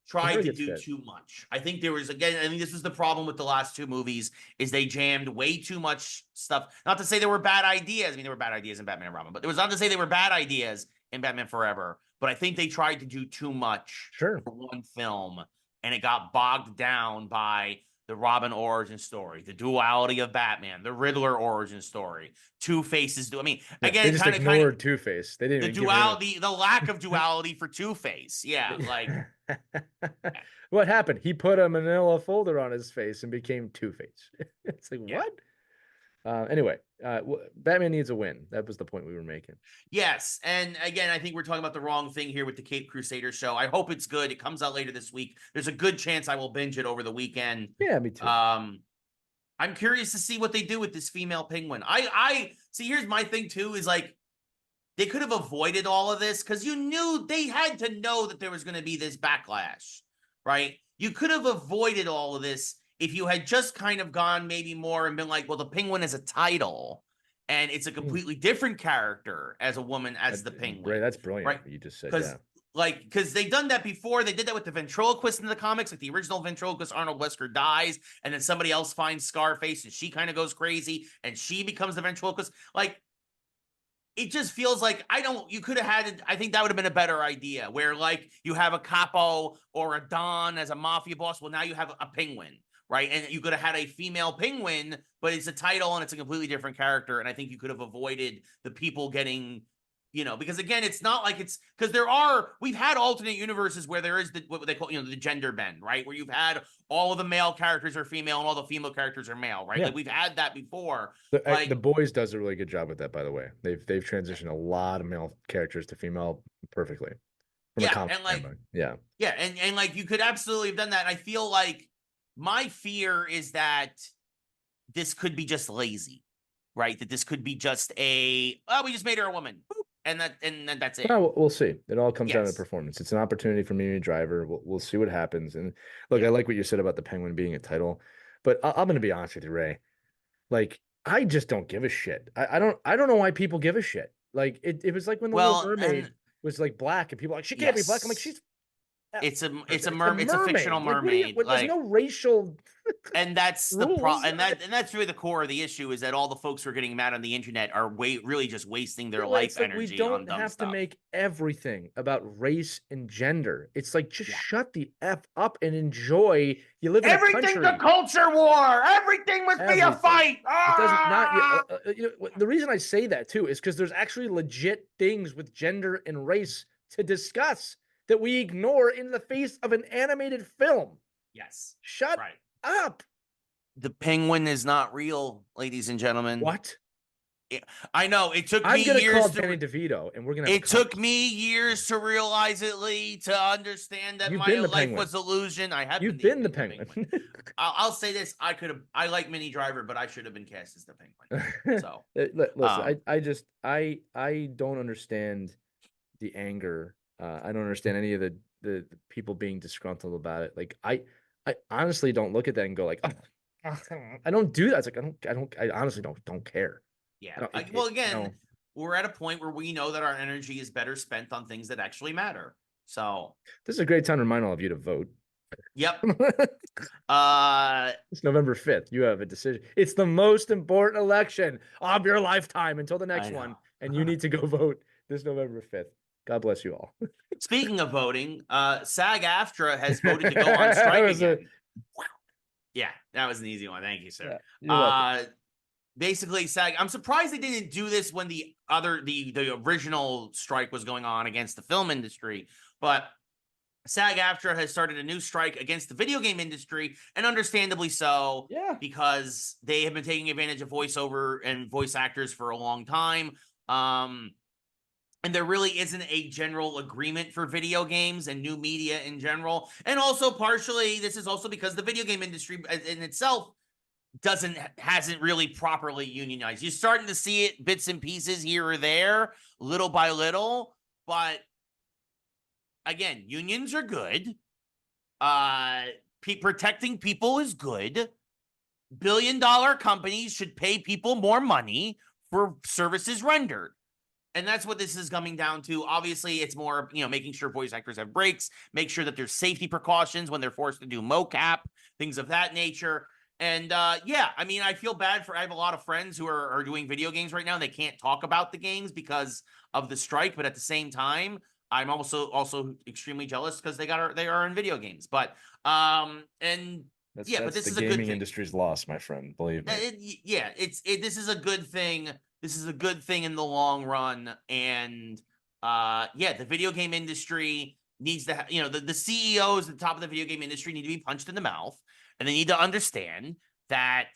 tried to do too much. I think there was I think this was the problem with the last 2 movies is they jammed way too much stuff. Not to say there were bad ideas. I mean, there were bad ideas in Batman and Robin, but it was not to say they were bad ideas in Batman Forever. But I think they tried to do too much for one film, and it got bogged down by the Robin origin story, the duality of Batman, the Riddler origin story, Two-Face's I mean, Yeah, again, they just ignored Two-Face. They didn't the even give him duality, the lack of duality for Two-Face. Yeah, like what happened? He put a manila folder on his face and became Two-Face. It's like, yeah. what? Anyway, Batman needs a win. That was the point we were making. Yes, and again, I think we're talking about the wrong thing here with the Cape Crusader show. I hope it's good. It comes out later this week. There's a good chance I will binge it over the weekend. Yeah, me too. I'm curious to see what they do with this female penguin. I see. Here's my thing too: is like they could have avoided all of this because you knew they had to know that there was going to be this backlash, right? You could have avoided all of this if you had just kind of gone maybe more and been like, well, the penguin is a title and it's a completely different character as a woman as the penguin. Right, that's brilliant. Right? What you just said, yeah. Because they've done that before. They did that with the ventriloquist in the comics. Like the original ventriloquist, Arnold Wesker dies, and then somebody else finds Scarface, and she kind of goes crazy, and she becomes the ventriloquist. Like, it just feels like you could have had, I think that would have been a better idea where like you have a capo or a Don as a mafia boss. Well, now you have a penguin, right? And you could have had a female penguin, but it's a title and it's a completely different character. And I think you could have avoided the people getting, because again, it's not like because we've had alternate universes where there is what they call, the gender bend, right? Where you've had all of the male characters are female and all the female characters are male, right? Yeah. Like we've had that before. The Boys does a really good job with that, by the way. They've transitioned a lot of male characters to female perfectly. Yeah, and like you could absolutely have done that. And I feel like my fear is that this could be just lazy, right? That this could be just we just made her a woman. Boop. And that's it. Well, we'll see. It all comes down to performance. It's an opportunity for Mimi Driver. We'll see what happens. And look, I like what you said about the Penguin being a title, but I'm going to be honest with you, Ray. Like, I just don't give a shit. I don't know why people give a shit. Like, it was like when the Little Mermaid was like black, and people were like, she can't be black. I'm like, it's a mermaid. It's a fictional mermaid. Like, there's no racial. And that's the problem. And that's really the core of the issue is that all the folks who are getting mad on the internet are really just wasting their life energy. We don't have to make everything about race and gender. It's like just shut the F up and enjoy. You live in a country. Everything's a culture war. Everything must be a fight. It doesn't the reason I say that too is because there's actually legit things with gender and race to discuss that we ignore in the face of an animated film. Yes. Shut up. The penguin is not real, ladies and gentlemen. What? I know it took me years. I'm gonna call Danny DeVito, and we're gonna. It took me years to realize it, Lee, to understand that my life was illusion. I have. You've been the penguin. I'll say this: I like Minnie Driver, but I should have been cast as the penguin. So listen, I don't understand the anger. I don't understand any of the people being disgruntled about it. Like I honestly don't look at that and go like, oh, I don't do that. It's like I honestly don't care. Yeah. We're at a point where we know that our energy is better spent on things that actually matter. So this is a great time to remind all of you to vote. Yep. It's November 5th. You have a decision. It's the most important election of your lifetime until the next one, and you need to go vote this November 5th. God bless you all. Speaking of voting, SAG-AFTRA has voted to go on strike again. Yeah, that was an easy one. Thank you, sir. Basically, I'm surprised they didn't do this when the original strike was going on against the film industry, but SAG-AFTRA has started a new strike against the video game industry, and understandably so, because they have been taking advantage of voiceover and voice actors for a long time. And there really isn't a general agreement for video games and new media in general. And also partially, this is also because the video game industry in itself hasn't really properly unionized. You're starting to see it bits and pieces here or there, little by little. But again, unions are good. Protecting people is good. Billion-dollar companies should pay people more money for services rendered. And that's what this is coming down to. Obviously, it's more, making sure voice actors have breaks, make sure that there's safety precautions when they're forced to do mocap, things of that nature. And I feel bad I have a lot of friends who are doing video games right now. And they can't talk about the games because of the strike. But at the same time, I'm also extremely jealous because they are in video games. But, and That's Yeah, but that's this the is a good gaming thing. industry's loss, my friend. Believe me. This is a good thing. This is a good thing in the long run. And the video game industry needs to the CEOs at the top of the video game industry need to be punched in the mouth, and they need to understand that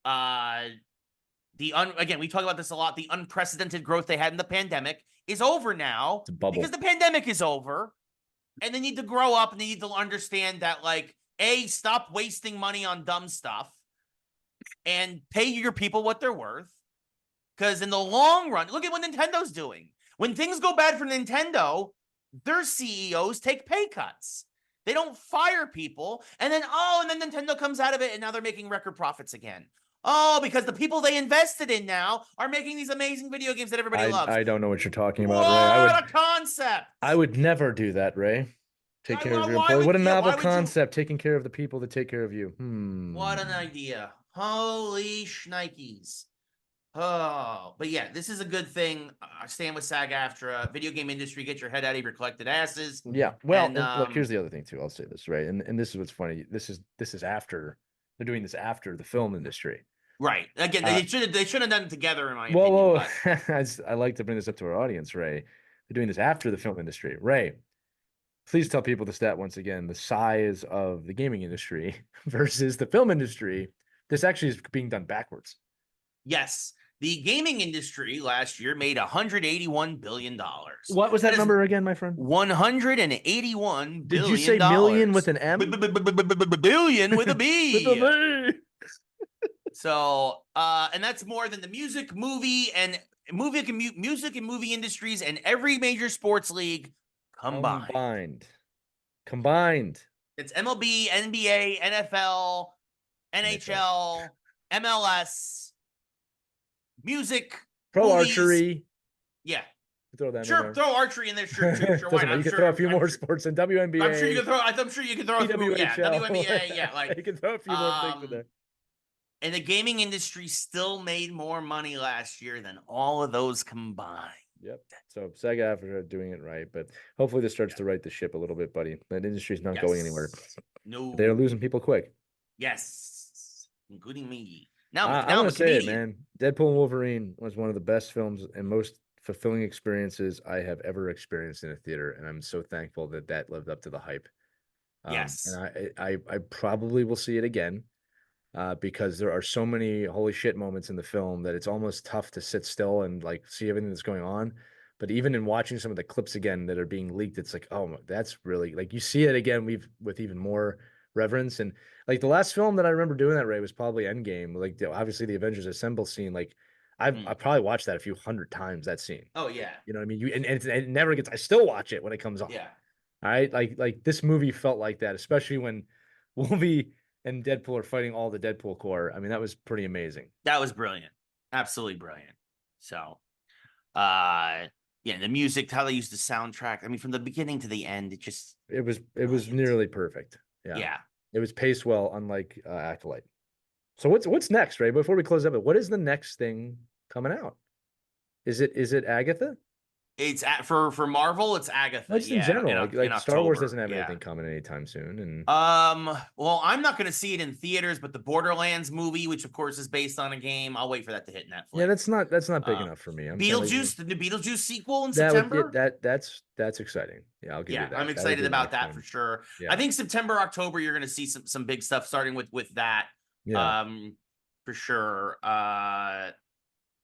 again, we talk about this a lot, the unprecedented growth they had in the pandemic is over now It's a bubble. because the pandemic is over, and they need to grow up and they need to understand that, like, stop wasting money on dumb stuff and pay your people what they're worth. Because in the long run, look at what Nintendo's doing. When things go bad for Nintendo, their CEOs take pay cuts. They don't fire people. And then Nintendo comes out of it and now they're making record profits again. Oh, because the people they invested in now are making these amazing video games that everybody loves. I don't know what you're talking about, What Ray. a concept! I would never do that, Ray. Take care of your employee. What a novel concept, taking care of the people that take care of you. What an idea. Holy shnikes. Oh, but yeah, this is a good thing. Stand with SAG-AFTRA. Video game industry, get your head out of your collected asses. Yeah. Well, and look, here's the other thing too. I'll say this, right? And this is what's funny. This is after they're doing this after the film industry. Right. Again, they should have done it together, in my opinion. Well, I like to bring this up to our audience, Ray. They're doing this after the film industry. Ray, please tell people the stat once again, the size of the gaming industry versus the film industry. This actually is being done backwards. Yes. The gaming industry last year made $181 billion. What was that number again, my friend? 181 billion. Did you say million with an M? Billion with a B. With a B. So, and that's more than the music, movie, and movie industries and every major sports league combined. It's MLB, NBA, NFL, NHL, MLS, music, pro movies. archery. Yeah. Throw that sure, throw archery in there. Sure. Why not? You can throw a few more sports in WNBA. I'm sure you can throw a few more. Yeah, WNBA. Yeah, like you can throw a few more things in there. And the gaming industry still made more money last year than all of those combined. Yep. So SAG-AFTRA are doing it right, but hopefully this starts to right the ship a little bit, buddy. That industry's not going anywhere. No, they're losing people quick. Yes, including me. Now I'm gonna say it, man. Deadpool and Wolverine was one of the best films and most fulfilling experiences I have ever experienced in a theater, and I'm so thankful that lived up to the hype. Yes, and I probably will see it again. Because there are so many holy shit moments in the film that it's almost tough to sit still and like see everything that's going on. But even in watching some of the clips again that are being leaked, it's like, oh, that's really like you see it again with even more reverence. And like the last film that I remember doing that, Ray, was probably Endgame. Like obviously the Avengers Assemble scene. Like I probably watched that a few hundred times. That scene. Oh yeah. You know what I mean? And it never gets. I still watch it when it comes on. Yeah. All right. Like this movie felt like that, especially when Wolverine and Deadpool are fighting all the Deadpool Corps. I mean, that was pretty amazing. That was brilliant. Absolutely brilliant. So, the music, how they used the soundtrack. I mean, from the beginning to the end, it was nearly perfect. Yeah. It was paced well, unlike Acolyte. So what's next, Ray? Before we close up, what is the next thing coming out? Is it Agatha? It's for Marvel. It's Agatha. Just in general, in Star Wars October. doesn't have anything coming anytime soon. And well, I'm not going to see it in theaters, but the Borderlands movie, which of course is based on a game, I'll wait for that to hit Netflix. Yeah, that's not big enough for me. The new Beetlejuice sequel in September. That's exciting. Yeah, I'll give you that. I'm excited about that for sure. Yeah. I think September, October, you're going to see some big stuff starting with that. Yeah. For sure.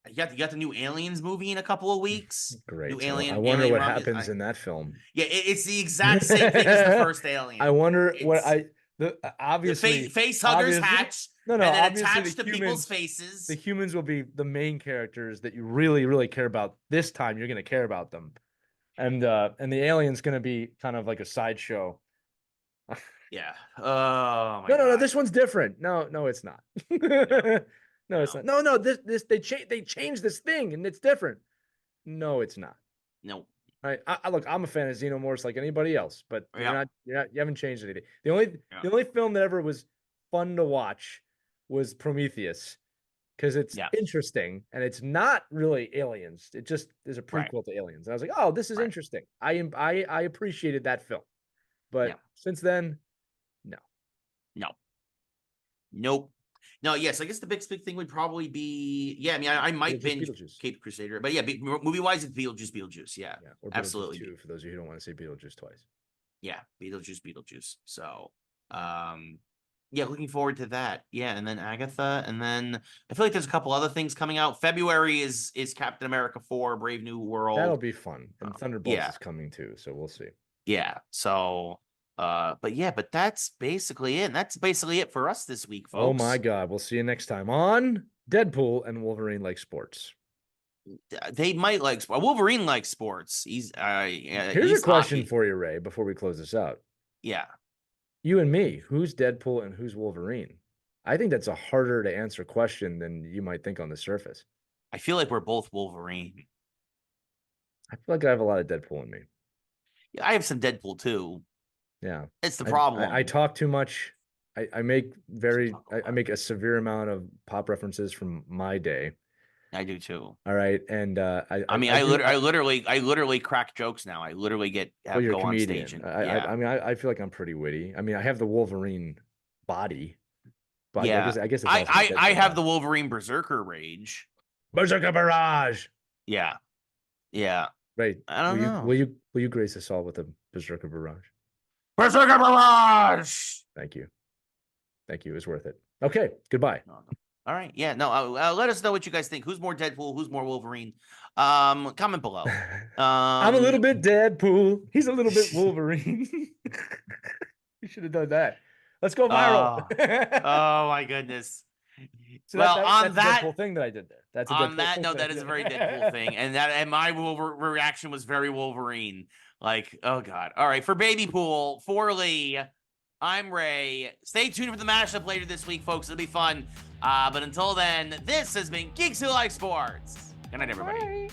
You got the new Aliens movie in a couple of weeks. Great. New Alien. I wonder what happens in that film. Yeah, it's the exact same thing as the first Alien. I wonder obviously the face huggers hatch. No, and then attach to people's faces. The humans will be the main characters that you really, really care about. This time, you're going to care about them, and the alien's going to be kind of like a sideshow. Yeah. Oh my God. No. This one's different. No, it's not. No, it's not. No. This they changed this thing and it's different. No, it's not. No. All right. Look, I'm a fan of Xenomorphs like anybody else, but you haven't changed anything. The only film that ever was fun to watch was Prometheus because it's interesting and it's not really aliens. It just is a prequel to Aliens. And I was like, oh, this is interesting. I appreciated that film, but since then, no. Nope. No, yes, I guess the big thing would probably be, yeah, I mean, I might binge Beetlejuice. Cape Crusader, but yeah, movie-wise, it's Beetlejuice, yeah. Yeah, or Beetlejuice Absolutely. 2, for those of you who don't want to say Beetlejuice twice. Yeah, Beetlejuice. So, yeah, looking forward to that. Yeah, and then Agatha, and then I feel like there's a couple other things coming out. February is Captain America 4, Brave New World. That'll be fun. And Thunderbolts yeah. is coming too, so we'll see. Yeah. So, but that's basically it. And that's basically it for us this week, folks. Oh my God. We'll see you next time on Deadpool and Wolverine Like Sports. They might like Wolverine likes sports. Here's a question for you, Ray, before we close this out. Yeah. You and me, who's Deadpool and who's Wolverine? I think that's a harder to answer question than you might think on the surface. I feel like we're both Wolverine. I feel like I have a lot of Deadpool in me. Yeah, I have some Deadpool too. Yeah. It's the problem. I talk too much. I make a severe amount of pop references from my day. I do too. All right, and I literally crack jokes now. I literally you're go a comedian. on stage. And, I feel like I'm pretty witty. I mean, I have the Wolverine body, but yeah, I guess I have the Wolverine Berserker rage. Berserker barrage. Yeah. Right. I don't know. Will you grace us all with a Berserker barrage? Berserker barrage. Thank you. It was worth it. Okay. Goodbye. All right. Yeah. No. Let us know what you guys think. Who's more Deadpool? Who's more Wolverine? Comment below. I'm a little bit Deadpool. He's a little bit Wolverine. You should have done that. Let's go viral. Oh my goodness. So well, that's a Deadpool thing that I did there. That's a on Deadpool that thing note, that is a very Deadpool thing, and my reaction was very Wolverine. Like, oh god. All right, for Baby Pool, for Lee, I'm Ray. Stay tuned for the mashup later this week, folks. It'll be fun. But until then, this has been Geeks Who Like Sports. Good night, everybody. Bye.